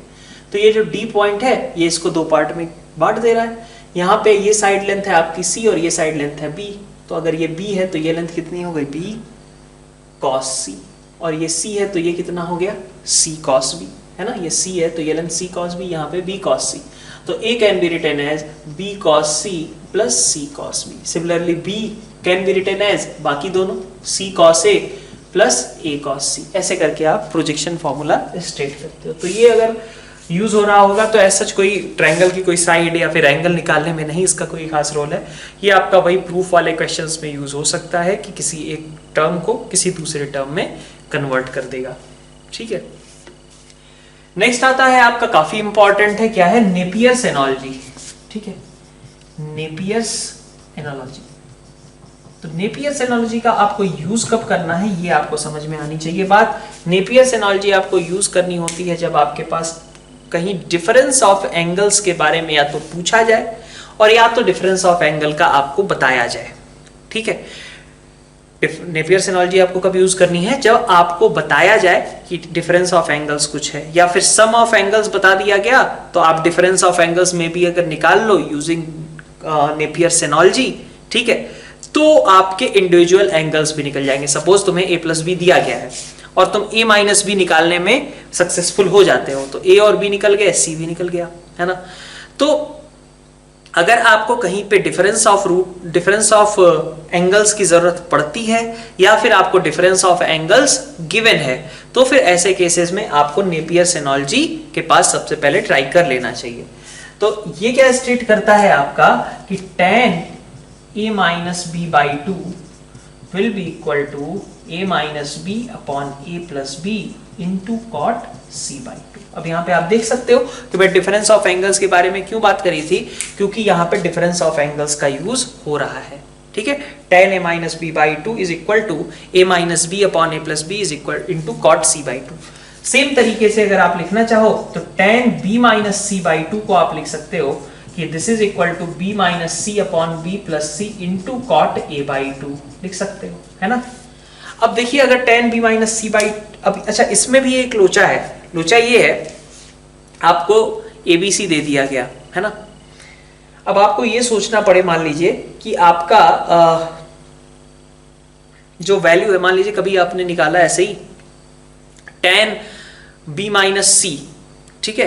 तो ये जो D पॉइंट है ये इसको दो पार्ट में बांट दे रहा है। यहाँ पे ये साइड लेंथ है आपकी C और ये साइड लेंथ है B। तो अगर ये B है तो ये लेंथ कितनी हो गई? B cos C। और ये C है तो ये कितना हो गया? C cos B, है ना। ये C है तो ये लेंथ C cos B, यहाँ पे B cos C। तो a can be written as b cos c plus c cos b। Similarly b can be written as बाकी दोनों c cos a plus a cos c। ऐसे करके आप projection formula state करते हो। तो ये अगर यूज हो रहा होगा तो ऐसा कोई ट्रायंगल की कोई साइड या फिर एंगल निकालने में नहीं इसका कोई खास रोल है। ये आपका वही प्रूफ वाले क्वेश्चंस में यूज हो सकता है कि किसी एक टर्म को किसी दूसरे टर्म में कन्वर्ट कर देगा। ठीक है, नेक्स्ट आता है आपका काफी इंपॉर्टेंट है, क्या है, नेपियर्स एनालॉजी। ठीक है, नेपियर्स एनालॉजी। तो नेपियर्स एनालॉजी का आपको यूज कब करना है ये आपको समझ में आनी चाहिए बात। नेपियर्स एनालॉजी आपको यूज करनी होती है जब आपके पास कहीं डिफरेंस ऑफ एंगल्स के बारे में या तो पूछा जाए और या तो डिफरेंस ऑफ एंगल का आपको बताया जाए। ठीक है, नेपियर्स एनालॉजी आपको कब यूज करनी है, जब आपको बताया जाए कि डिफरेंस ऑफ एंगल्स कुछ है या फिर सम ऑफ एंगल्स बता दिया गया तो आप डिफरेंस ऑफ एंगल्स में भी अगर निकाल लो यूजिंग नेपियर्स एनालॉजी, ठीक है, तो आपके इंडिविजुअल एंगल्स भी निकल जाएंगे। सपोज तुम्हें a प्लस बी दिया गया है और तुम a माइनस बी निकालने में सक्सेसफुल हो जाते हो तो a और b निकल गए, c भी निकल गया, है ना। तो अगर आपको कहीं पे डिफरेंस ऑफ एंगल्स की जरूरत पड़ती है या फिर आपको डिफरेंस ऑफ एंगल्स गिवन है तो फिर ऐसे केसेस में आपको नेपियर्स एनालॉजी के पास सबसे पहले ट्राई कर लेना चाहिए। तो ये क्या स्टेट करता है आपका कि tan a minus B by two will be equal to a minus B upon a plus B into cot c by two. अब यहाँ पे आप देख सकते हो कि मैं डिफरेंस ऑफ एंगल्स के बारे में क्यों बात करी थी, क्योंकि यहाँ पे डिफरेंस ऑफ एंगल्स का यूज हो रहा है। ठीक है, tan a minus B by two is equal to a minus B upon a plus B is equal into cot c by two. Same तरीके से अगर आप लिखना चाहो तो tan b minus c by two को आप लिख सकते हो कि this is equal to b minus c upon b plus c into cot a by two लिख सकते हो, है ना। अब देखिए अगर tan b minus c by, अब अच्छा इसमें भी एक लोचा है। लोचा ये है, आपको ABC दे दिया गया है ना। अब आपको ये सोचना पड़े, मान लीजिए कि आपका जो वैल्यू है, मान लीजिए कभी आपने निकाला ऐसे ही tan b माइनस सी, ठीक है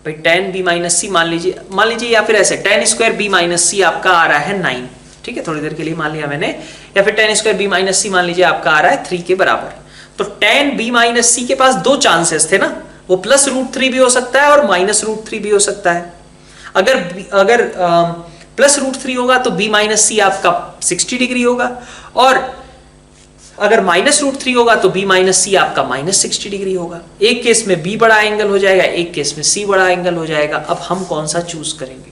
भाई, tan b माइनस सी मान लीजिए या फिर ऐसे tan square b minus C आपका आ रहा है 9, ठीक है, थोड़ी देर के लिए मान लिया मैंने, या फिर tan square b minus C मान लीजिए आपका आ रहा है 3 के बराबर। तो tan b माइनस सी के पास दो चांसेस थे ना, वो प्लस √3 भी हो सकता है और माइनस √3 भी हो सकता है। अगर प्लस √3 होगा तो b माइनस सी आपका 60 डिग्री होगा और अगर माइनस √3 होगा तो b माइनस सी आपका माइनस 60 डिग्री होगा। एक केस में b बड़ा एंगल हो जाएगा, एक केस में c बड़ा एंगल हो जाएगा। अब हम कौन सा चूज करेंगे,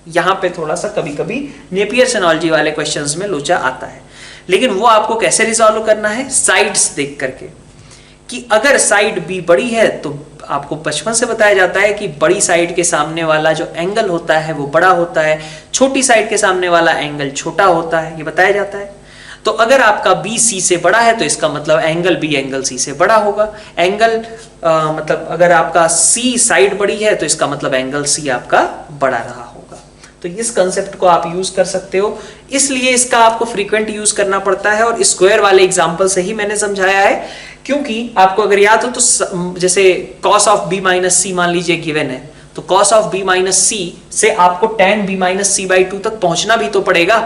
यहां पे थोड़ा सा कभी कभी नेपियर्स एनालॉजी वाले क्वेश्चंस में लोचा आता है, लेकिन वो आपको कैसे रिजॉल्व करना है, साइड्स देख करके, कि अगर साइड b बड़ी है तो आपको बचपन से बताया जाता है कि बड़ी साइड के सामने वाला जो एंगल होता है वो बड़ा होता है, छोटी साइड के सामने वाला एंगल छोटा होता है, ये बताया जाता है। तो अगर आपका b c से बड़ा है तो इसका मतलब एंगल b एंगल c से बड़ा होगा। मतलब अगर आपका c साइड बड़ी है तो इसका मतलब एंगल c आपका बड़ा रहा होगा। तो इस कंसेप्ट को आप यूज कर सकते हो, इसलिए इसका आपको फ्रीक्वेंट यूज करना पड़ता है और स्क्वायर वाले एग्जांपल से ही मैंने समझाया है, क्योंकि आपको अगर याद हो तो जैसे cos of b minus C मान लीजिए गिवन है, तो cos of b minus C से आपको tan b minus C by 2 तक पहुंचना भी तो पड़ेगा।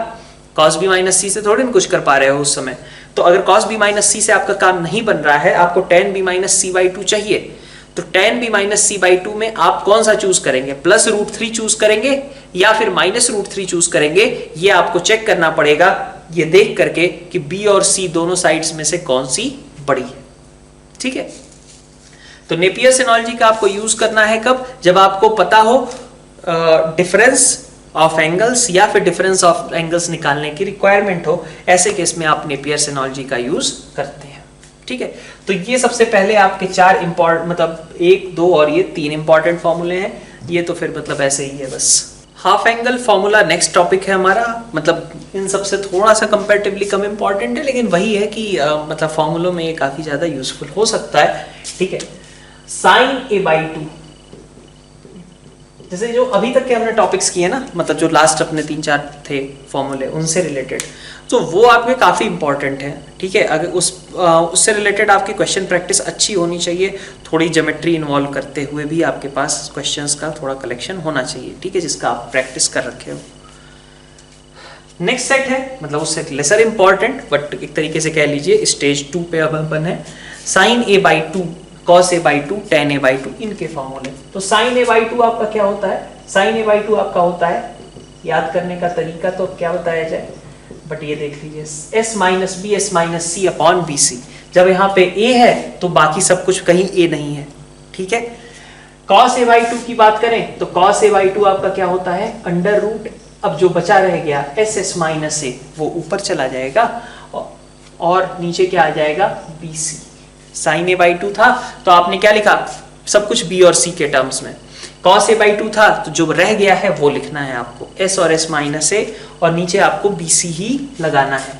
cos b माइनस सी से थोड़ी ना कुछ कर पा रहे हो उस समय, तो अगर cos b माइनस सी से आपका काम नहीं बन रहा है, आपको tan b minus C by 2 चाहिए, तो tan b minus C by 2 में आप कौन सा चूज करेंगे, प्लस √3 चूज करेंगे या फिर माइनस √3 चूज करेंगे, ये आपको चेक करना पड़ेगा ये देख करके कि b और c दोनों साइड्स में से कौन सी बड़ी है। ठीक है, तो नेपियर्स एनालॉजी का आपको यूज करना है कब, जब आपको पता हो डिफरेंस ऑफ एंगल्स या फिर डिफरेंस ऑफ एंगल्स निकालने की रिक्वायरमेंट हो, ऐसे केस में आप नेपियर्स एनालॉजी का यूज करते हैं। ठीक है, तो ये सबसे पहले आपके 4 इंपॉर्टेंट, मतलब 1, 2 और ये 3 इंपॉर्टेंट फॉर्मूले हैं। ये तो फिर मतलब ऐसे ही है बस। Half angle formula next topic है हमारा, मतलब इन सबसे थोड़ा सा कंपैरेटिवली कम इंपॉर्टेंट है, लेकिन वही है कि मतलब फॉर्मूलों में ये काफी ज्यादा यूजफुल हो सकता है। ठीक है, sin a बाई 2, जैसे जो अभी तक के हमने टॉपिक्स किए ना, मतलब जो लास्ट अपने 3-4 थे फॉर्मूले उनसे रिलेटेड, तो वो आपके काफ़ी इंपॉर्टेंट है। ठीक है, अगर उससे रिलेटेड आपकी क्वेश्चन प्रैक्टिस अच्छी होनी चाहिए, थोड़ी ज्योमेट्री इन्वॉल्व करते हुए भी आपके पास क्वेश्चंस का थोड़ा कलेक्शन होना चाहिए, ठीक है, जिसका आप प्रैक्टिस कर रखे हो। नेक्स्ट सेट है, मतलब उससे लेसर इंपॉर्टेंट बट एक तरीके से कह लीजिए स्टेज 2 पे अब अपन है, sine A by 2 cos a by 2 tan a by 2 इनके फॉर्मूले। तो sin a बाई 2 आपका क्या होता है, sin a बाई 2 आपका होता है, याद करने का तरीका तो क्या बताया जाए, बट ये देख लीजिए s minus B S minus C upon B C. जब यहाँ पे a है तो बाकी सब कुछ कहीं a नहीं है, ठीक है। cos a बाई 2 की बात करें तो cos a बाई 2 आपका क्या होता है, अंडर रूट, अब जो बचा रह गया एस एस माइनस ए वो ऊपर चला जाएगा और नीचे क्या आ जाएगा B C. Sine A by 2 था तो आपने क्या लिखा, सब कुछ बी और सी के टर्म्स में। कॉस ए बाई 2 था तो जो रह गया है वो लिखना है आपको, एस और एस माइनस ए, और नीचे आपको बी सी ही लगाना है।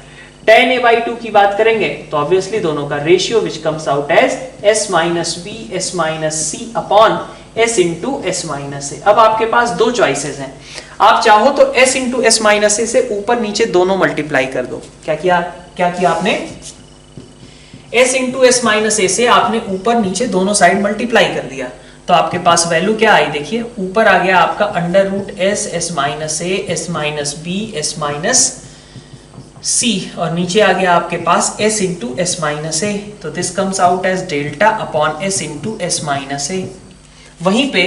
टेन ए बाई 2 की बात करेंगे तो ऑब्वियसली दोनों का ratio which comes out as S minus B S minus C upon S into S minus A. अब आपके पास दो चॉइसेस हैं, आप चाहो तो S into S minus A से ऊपर नीचे दोनों मल्टीप्लाई कर दो। क्या किया आपने, s into S minus A से आपने ऊपर नीचे दोनों साइड मल्टीप्लाई कर दिया, तो आपके पास वैल्यू क्या आई, देखिए ऊपर आ गया आपका under root S S minus A S minus B S minus C, और नीचे आ गया आपके पास s into S minus A, तो this comes out as delta upon s into S minus A. वहीं पे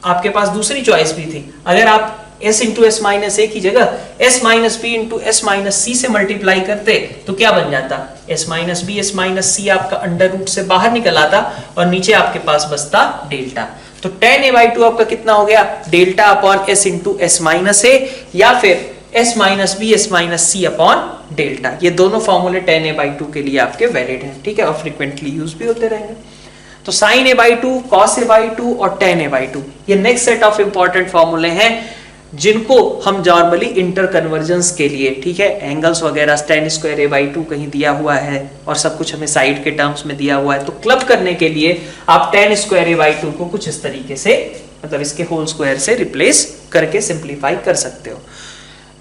आपके पास दूसरी चॉइस भी थी, अगर आप s into S minus A की जगह s minus B into S minus C से मल्टीप्लाई करते तो क्या बन जाता, s minus B S minus C आपका अंडर रूट से बाहर निकल आता और नीचे आपके पास बचता डेल्टा। तो tan a बाई 2 आपका कितना हो गया, delta upon s into S minus A, या फिर s minus B S minus C upon delta. ये दोनों फॉर्मूले tan a बाई 2 के लिए आपके वैलिड हैं, ठीक है, और फ्रीक्वेंटली यूज भी होते रहेंगे। तो sin a by 2, cos a by 2 और tan a बाई 2 ये नेक्स्ट सेट ऑफ इंपॉर्टेंट फॉर्मूले हैं जिनको हम नॉर्मली इंटर कन्वर्जेंस के लिए, ठीक है, एंगल्स वगैरह tan स्क्वायर a बाई 2 कहीं दिया हुआ है और सब कुछ हमें साइड के टर्म्स में दिया हुआ है, तो क्लब करने के लिए आप tan स्क्वायर a बाई 2 को कुछ इस तरीके से, मतलब इसके होल स्क्वायर से रिप्लेस करके सिंप्लीफाई कर सकते हो।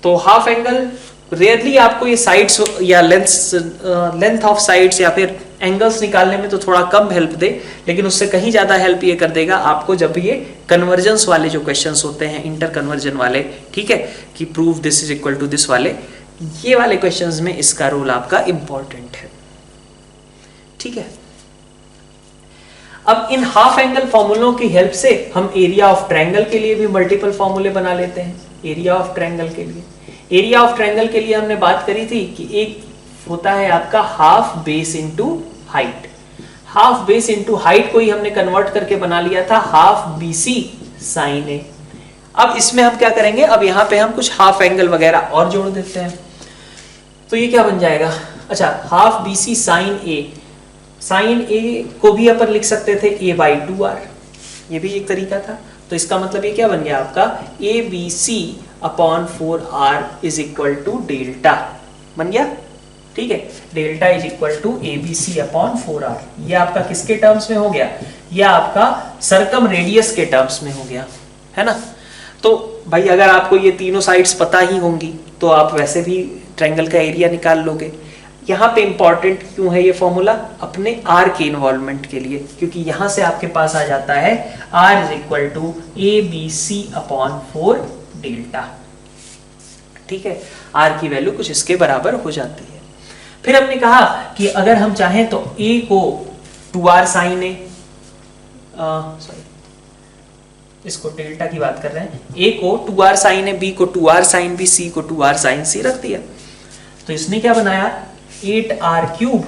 तो हाफ एंगल रेयरली आपको ये साइड्स या लेंथ ऑफ साइड्स या फिर एंगल्स निकालने में तो थोड़ा कम हेल्प दे, लेकिन उससे कहीं ज्यादा हेल्प ये कर देगा आपको जब ये कन्वर्जेंस वाले जो क्वेश्चंस होते हैं, इंटर कन्वर्जन वाले, ठीक है, कि prove this is equal to this वाले, ये वाले क्वेश्चंस में इसका रोल आपका इंपॉर्टेंट है, ठीक है। अब इन हाफ एंगल फॉर्मूलों की हेल्प से हम एरिया ऑफ ट्रायंगल के लिए भी मल्टीपल फॉर्मूले बना लेते हैं। एरिया ऑफ ट्रायंगल के लिए, एरिया ऑफ ट्रायंगल के लिए हमने बात करी थी कि एक होता है आपका half base into height. Half base into height को ही हमने कन्वर्ट करके बना लिया था हाफ बी सी साइन ए। अब इसमें हम क्या करेंगे, अब यहाँ पे हम कुछ हाफ एंगल वगैरह और जोड़ देते हैं, तो ये क्या बन जाएगा, अच्छा half B C sine A, sign ए को भी अपन लिख सकते थे a बाई 2r, ये भी एक तरीका था। तो इसका मतलब ये क्या बन गया आपका A B C upon 4r is equal to delta बन गया, ठीक है, delta is equal to A B C upon 4r। ये आपका किसके टर्म्स में हो गया, ये आपका सरकम रेडियस के टर्म्स में हो गया, है ना। तो भाई अगर आपको ये तीनों साइड्स पता ही होंगी तो आप वैसे भी ट्रायंगल का एरिया निकाल लोगे। यहाँ पे इंपॉर्टेंट क्यों है ये फॉर्मूला, अपने r के इन्वॉल्वमेंट के लिए, क्योंकि यहां से आपके पास आ जाता है r is equal to A B C upon 4 delta, ठीक है, r की वैल्यू कुछ इसके बराबर हो जाती है। फिर हमने कहा कि अगर हम चाहें तो a को 2r साइन ए, सॉरी इसको डेल्टा की बात कर रहे हैं, a को 2r साइन ए, b को 2r साइन बी, c को 2r साइन सी रख दिया, तो इसने क्या बनाया 8r cube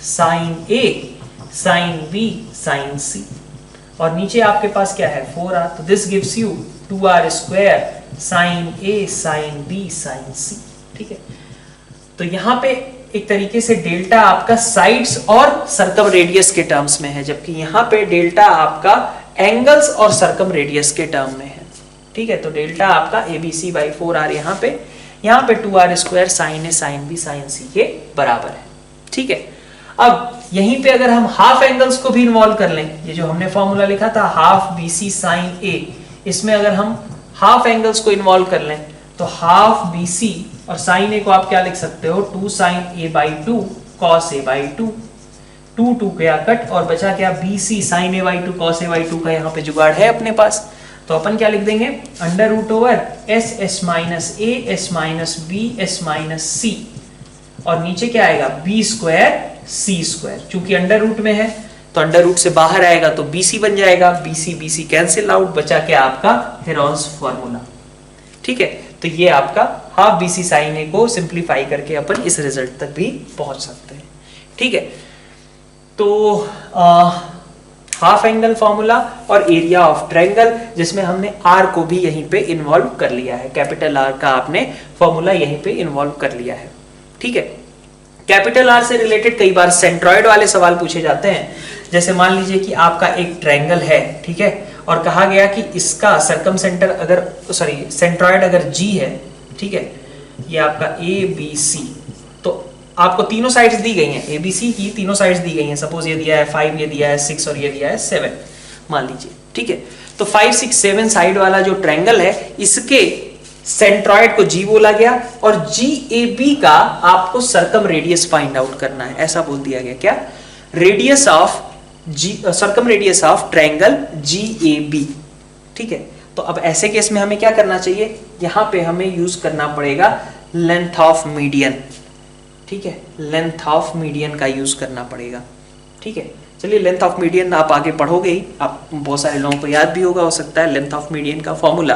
sine A sine B sine C, और नीचे आपके पास क्या है 4r, तो this gives you 2r square sine A sine B sine C, ठीक है। तो यहाँ पे एक तरीके से डेल्टा आपका साइड्स और सरकम रेडियस के टर्म्स में है, जबकि यहाँ पे डेल्टा आपका एंगल्स और सरकम रेडियस के टर्म में है, ठीक है। तो डेल्टा आपका A B C by 4r यहाँ पे 2r square sine A sine B sine सी के बराबर है, ठीक है। अब यहीं पे अगर हम हाफ एंगल्स को भी इन्वॉल्व कर लें, ये जो हमने फॉर्मूला लिखा था हाफ बी सी साइन ए, इसमें अगर हम हाफ एंगल्स को इन्वॉल्व कर लें तो हाफ BC और साइन ए को आप क्या लिख सकते हो 2 sin A/2 cos A/2, 2 गया कट और बचा क्या BC sin A/2 cos A/2 का यहाँ पे जुगाड़ है अपने पास। तो अपन क्या लिख देंगे S/(A)(S-B)(S-C) और नीचे क्या आएगा B²(C²), चूंकि अंडर रूट में है तो अंडर रूट से बाहर आएगा तो BC बन जाएगा, BC कैंसिल आउट, बचा क्या आपका हेरोन्स फॉर्मूला। ठीक है, तो ये आपका हाफ BC sin A को सिंप्लीफाई करके अपन इस रिजल्ट तक भी पहुंच सकते हैं। ठीक है, तो हाफ एंगल फॉर्मूला और एरिया ऑफ ट्रायंगल, जिसमें हमने R को भी यहीं पे इन्वॉल्व कर लिया है, कैपिटल R का आपने फॉर्मूला यहीं पे इन्वॉल्व कर लिया है। ठीक है, कैपिटल R से रिलेटेड कई बार सेंट्रॉइड वाले सवाल पूछे जाते हैं। जैसे मान लीजिए कि आपका एक ट्रायंगल है, ठीक है, और कहा गया कि इसका सर्कमसेंटर अगर सेंट्रॉइड अगर G है, ठीक है, ये आपका ABC, तो आपको तीनों साइड्स दी गई हैं, ABC की तीनों साइड्स दी गई हैं। सपोज ये दिया है 5, ये दिया है 6 और ये दिया है 7 मान लीजिए। ठीक है, तो 5, 6, 7 साइड वाला जो ट्रायंगल है इसके सेंट्रॉइड को G बोला गया और GAB का आपको सर्कम रेडियस फाइंड आउट करना है, ऐसा बोल दिया गया। क्या radius of circum radius of triangle GAB। ठीक है, तो अब ऐसे केस में हमें क्या करना चाहिए, यहां पे हमें यूज करना पड़ेगा लेंथ ऑफ मीडियन। ठीक है, लेंथ ऑफ मीडियन का यूज करना पड़ेगा। ठीक है, चलिए लेंथ ऑफ मीडियन आप आगे पढ़ोगे ही, आप बहुत सारे लोगों को याद भी होगा, हो सकता है लेंथ ऑफ मीडियन का फॉर्मूला।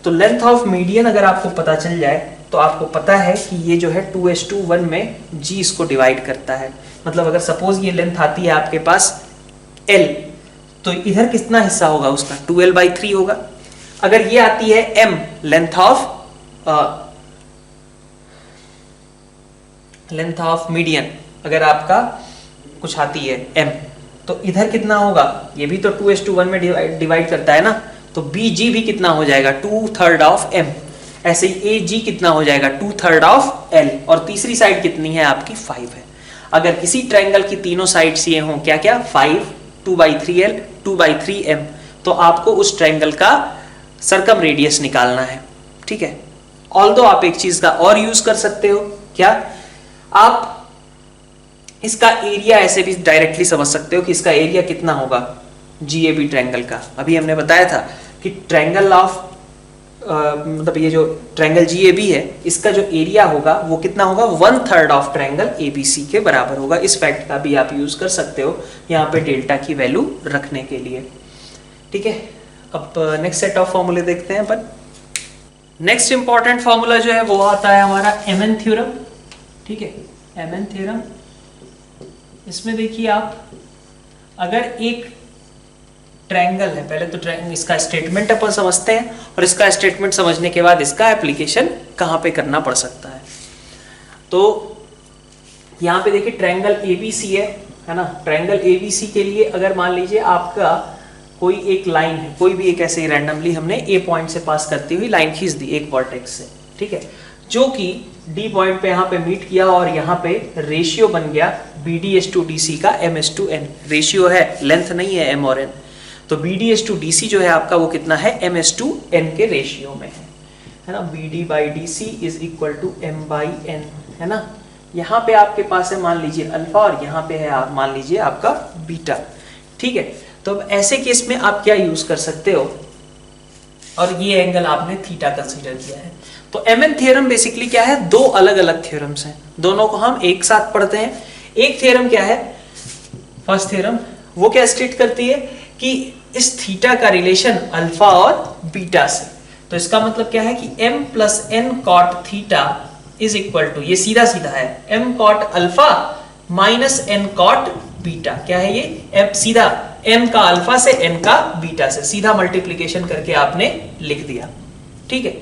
तो लेंथ ऑफ मीडियन अगर आपको पता चल जाए तो आपको पता है कि ये जो है 2:1 में G इसको डिवाइड करता है। मतलब अगर सपोज ये लेंथ आती है आपके पास L, तो इधर कितना हिस्सा होगा उसका 2L/3 होगा। अगर ये आती है M, लेंथ ऑफ मीडियन अगर आपका कुछ आती है M, तो इधर कितना होगा, ये भी तो 2:1 में डिवाइड करता है ना, तो BG भी कितना हो जाएगा 2/3 ऑफ M। ऐसे ही AG कितना हो जाएगा 2/3 ऑफ L, और तीसरी साइड कितनी है आपकी 5 है। अगर किसी ट्रायंगल की तीनों साइड्स ये हों क्या क्या 5, 2/3L, 2/3M, तो आपको उस ट्रायंगल का सर्कम रेडियस निकालना है। ठीक है, ऑल्दो आप एक चीज का और यूज कर सकते हो, क्या आप इसका एरिया ऐसे भी डायरेक्टली समझ सकते हो कि इसका एरिया कितना होगा GAB ट्रायंगल का। अभी हमने बताया था कि ट्रायंगल ऑफ मतलब ये जो ट्रायंगल GAB है इसका जो एरिया होगा वो कितना होगा 1/3 ऑफ ट्रायंगल ABC के बराबर होगा। इस फैक्ट का भी आप यूज कर सकते हो यहाँ पे डेल्टा की वैल्यू रखने के लिए। ठीक है, अब नेक्स्ट सेट ऑफ फॉर्मूले देखते हैं अपन। नेक्स्ट इंपॉर्टेंट फॉर्मूला जो है वो आता है हमारा MN थ्योरम। ठीक है, MN थ्योरम, इसमें देखिए आप अगर एक ट्रायंगल है, पहले तो इसका स्टेटमेंट अपन समझते हैं और इसका स्टेटमेंट समझने के बाद इसका एप्लीकेशन कहाँ पे करना पड़ सकता है। तो यहाँ पे देखिए ट्रायंगल ABC है ना, ट्रायंगल ABC के लिए अगर मान लीजिए आपका कोई एक लाइन है, कोई भी एक ऐसे रैंडमली हमने A पॉइंट से पास करती हुई लाइन खींच दी एक वर्टेक्स से, ठीक है, जो कि D पॉइंट पे यहाँ पे मीट किया और यहाँ पे रेशियो बन गया BD/DC का M/N। रेशियो है, लेंथ नहीं है M और N। तो BD/DC जो है आपका वो कितना है M/N के रेशियो में है ना। BD/DC is equal to M/N है ना। यहाँ पे आपके पास है मान लीजिए अल्फा और यहाँ पे है आप मान लीजिए आपका बीटा। ठीक है, तो अब ऐसे केस में आप क्या यूज कर सकते हो, और ये एंगल आपने थीटा कंसीडर किया है। तो MN थ्योरम बेसिकली क्या है, दो अलग अलग थ्योरम्स हैं, दोनों को हम एक साथ पढ़ते हैं। एक थ्योरम क्या है, फर्स्ट थ्योरम, वो क्या स्टेट करती है कि इस थीटा का रिलेशन अल्फा और बीटा से। तो इसका मतलब क्या है कि m + n cot theta is equal to, ये सीधा सीधा है, m cot alpha minus n cot beta. क्या है ये, m सीधा m का अल्फा से n का बीटा से, सीधा मल्टीप्लीकेशन करके आपने लिख दिया। ठीक है,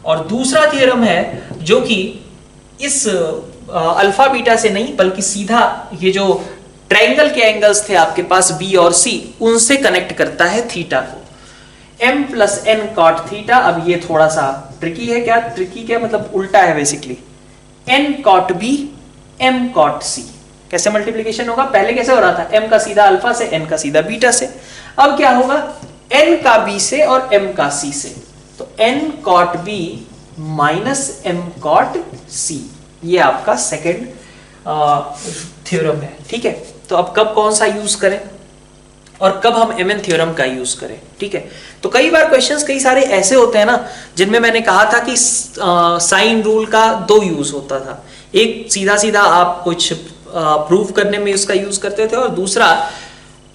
और दूसरा थ्योरम है जो कि इस अल्फा बीटा से नहीं बल्कि सीधा ये जो ट्रायंगल के एंगल्स थे आपके पास B और C, उनसे कनेक्ट करता है थीटा को, m + n cot थीटा। अब ये थोड़ा सा ट्रिकी है, क्या ट्रिकी, क्या मतलब उल्टा है basically, n cot B m cot C। कैसे मल्टीप्लिकेशन होगा, पहले कैसे हो रहा था, m का सीधा अल्फा से n का सीधा बीटा से। अब क्या होगा, n का b से और m का c से, तो n cot b minus m cot c, ये आपका सेकेंड थ्योरम है। ठीक है, तो अब कब कौन सा यूज करें और कब हम mn थ्योरम का यूज करें। ठीक है, तो कई बार क्वेश्चंस कई सारे ऐसे होते हैं ना जिनमें मैंने कहा था कि साइन रूल का दो यूज होता था, एक सीधा सीधा आप कुछ प्रूव करने में उसका यूज करते थे और दूसरा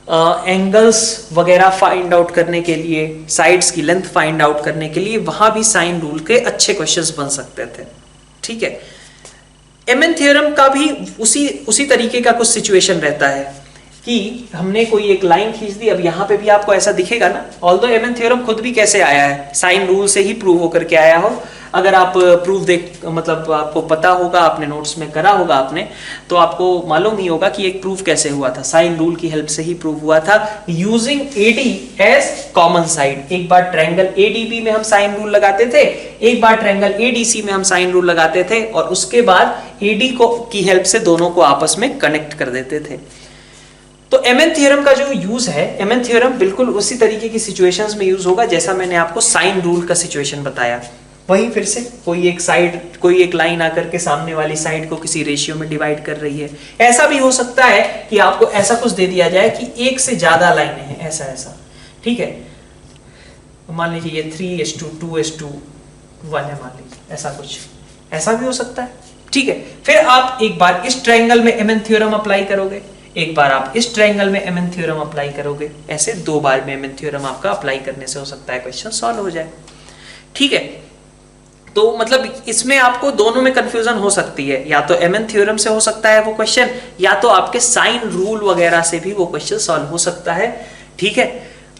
एंगल्स वगैरह फाइंड आउट करने के लिए, साइड्स की लेंथ फाइंड आउट करने के लिए, वहां भी साइन रूल के अच्छे क्वेश्चंस बन सकते थे। ठीक है, mn थ्योरम का भी उसी तरीके का कुछ सिचुएशन रहता है कि हमने कोई एक लाइन खींच दी। अब यहाँ पे भी आपको ऐसा दिखेगा ना, ऑल्दो mn थ्योरम खुद भी कैसे आया है, साइन रूल से ही प्रूव होकर के आया हो। अगर आप प्रूफ मतलब आपको पता होगा, आपने नोट्स में करा होगा आपने, तो आपको मालूम ही होगा कि एक प्रूफ कैसे हुआ था, साइन रूल की हेल्प से ही प्रूफ हुआ था, using AD as common side. एक बार ट्रायंगल ADB में हम साइन रूल लगाते थे, एक बार ट्रायंगल ADC में हम साइन रूल लगाते थे, और उसके बाद AD की हेल्प से दोनों को आपस में कनेक्ट कर देते थे। तो mn थ्योरम का जो यूज है, mn थ्योरम बिल्कुल उसी तरीके की सिचुएशंस में यूज होगा जैसा मैंने आपको साइन रूल का सिचुएशन बताया। वही फिर से कोई एक लाइन आकर के सामने वाली साइड को किसी रेशियो में डिवाइड कर रही है। ऐसा भी हो सकता है कि आपको ऐसा कुछ दे दिया जाए कि एक से ज्यादा लाइनें हैं, ऐसा। ठीक है, मान लीजिए ये 3:2:1 है, मान लीजिए ऐसा कुछ, ऐसा भी हो सकता है। ठीक है, फिर आप एक बार इस ट्रायंगल में mn थ्योरम अप्लाई करोगे, एक बार आप इस ट्रायंगल में mn थ्योरम अप्लाई करोगे, ऐसे दो बार में mn थ्योरम आपका अप्लाई करने से हो सकता है क्वेश्चन सॉल्व हो जाए। ठीक है, तो मतलब इसमें आपको दोनों में कंफ्यूजन हो सकती है, या तो mn थ्योरम से हो सकता है वो क्वेश्चन, या तो आपके साइन रूल वगैरह से भी वो क्वेश्चन सॉल्व हो सकता है। ठीक है,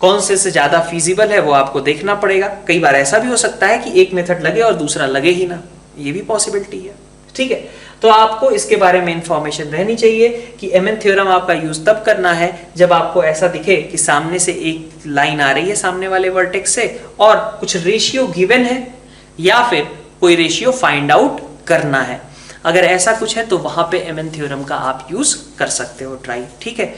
कौन से ज्यादा फीजिबल है वो आपको देखना पड़ेगा। कई बार ऐसा भी हो सकता है कि एक मेथड लगे और दूसरा लगे ही ना, ये भी पॉसिबिलिटी है। ठीक है, तो आपको इसके बारे में इंफॉर्मेशन रहनी चाहिए कि mn थ्योरम आपका यूज तब करना है जब आपको ऐसा दिखे कि सामने से एक लाइन आ रही है सामने वाले वर्टेक्स से, और कुछ रेशियो गिवन है या फिर कोई रेशियो फाइंड आउट करना है। अगर ऐसा कुछ है तो वहां पे mn थ्योरम का आप यूज कर सकते हो ट्राई। ठीक है,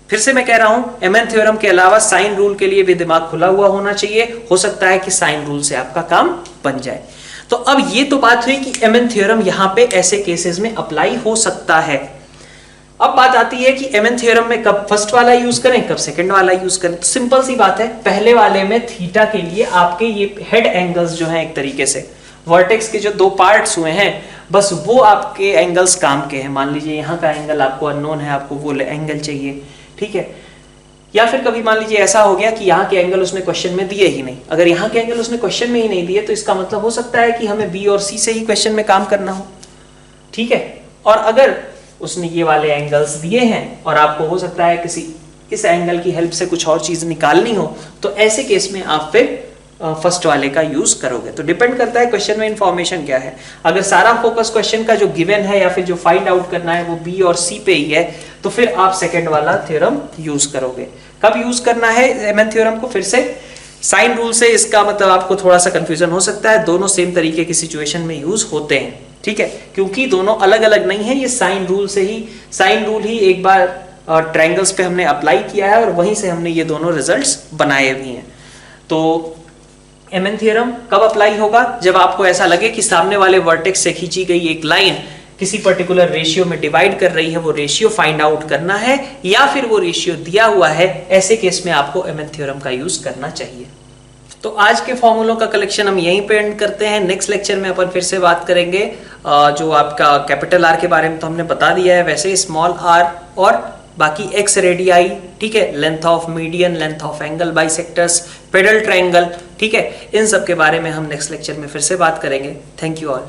फिर से मैं कह रहा हूं, mn थ्योरम के अलावा साइन रूल के लिए भी दिमाग खुला हुआ होना चाहिए, हो सकता है कि साइन रूल से आपका काम बन जाए। तो अब ये तो बात हुई कि mn थ्योरम यहां पे ऐसे केसेस में अप्लाई हो सकता है। अब बात आती है कि mn थ्योरम में कब फर्स्ट वाला यूज करें, कब सेकंड वाला यूज करें। तो सिंपल सी बात है, पहले वाले में थीटा के लिए आपके ये हेड एंगल्स जो हैं, एक तरीके से वर्टेक्स के जो दो पार्ट्स हुए हैं, बस वो आपके एंगल्स काम के हैं। मान लीजिए यहाँ का एंगल आपको अननोन है, आपको वो एंगल चाहिए। ठीक है, या फिर कभी मान लीजिए ऐसा हो गया कि यहाँ के एंगल उसने क्वेश्चन में दिए ही नहीं। अगर यहाँ के एंगल उसने क्वेश्चन में ही नहीं दिए तो इसका मतलब हो सकता है कि हमें B और C से ही क्वेश्चन में काम करना हो। ठीक है, और अगर उसने ये वाले एंगल्स दिए हैं और आपको हो सकता है किसी इस एंगल की हेल्प से कुछ और चीज निकालनी हो, तो ऐसे केस में आप फिर फर्स्ट वाले का यूज करोगे। तो डिपेंड करता है क्वेश्चन में इंफॉर्मेशन क्या है। अगर सारा फोकस क्वेश्चन का जो गिवन है या फिर जो फाइंड आउट करना है वो B और C पे ही है, तो फिर आप सेकंड वाला थ्योरम यूज करोगे। कब यूज करना है mn थ्योरम को, फिर से साइन रूल से इसका मतलब आपको थोड़ा सा कंफ्यूजन हो सकता है, दोनों सेम तरीके की सिचुएशन में यूज होते हैं। ठीक है, क्योंकि दोनों अलग अलग नहीं है, ये साइन रूल ही एक बार ट्रायंगल्स पे हमने अप्लाई किया है और वहीं से हमने ये दोनों रिजल्ट्स बनाए भी हैं। तो mn थ्योरम कब अप्लाई होगा, जब आपको ऐसा लगे कि सामने वाले वर्टेक्स से खींची गई एक लाइन किसी पर्टिकुलर रेशियो में डिवाइड कर रही है, वो रेशियो फाइंड आउट करना है या फिर वो रेशियो दिया हुआ है, ऐसे केस में आपको mn थ्योरम का यूज करना चाहिए। तो आज के फॉर्मूलों का कलेक्शन हम यहीं पे एंड करते हैं। नेक्स्ट लेक्चर में अपन फिर से बात करेंगे जो आपका कैपिटल आर के बारे में तो हमने बता दिया है, वैसे स्मॉल आर और बाकी एक्स रेडियाई। ठीक है, length of median, length of angle bisectors, pedal triangle. ठीक है, इन सब के बारे में हम नेक्स्ट लेक्चर में फिर से बात करेंगे। Thank you all.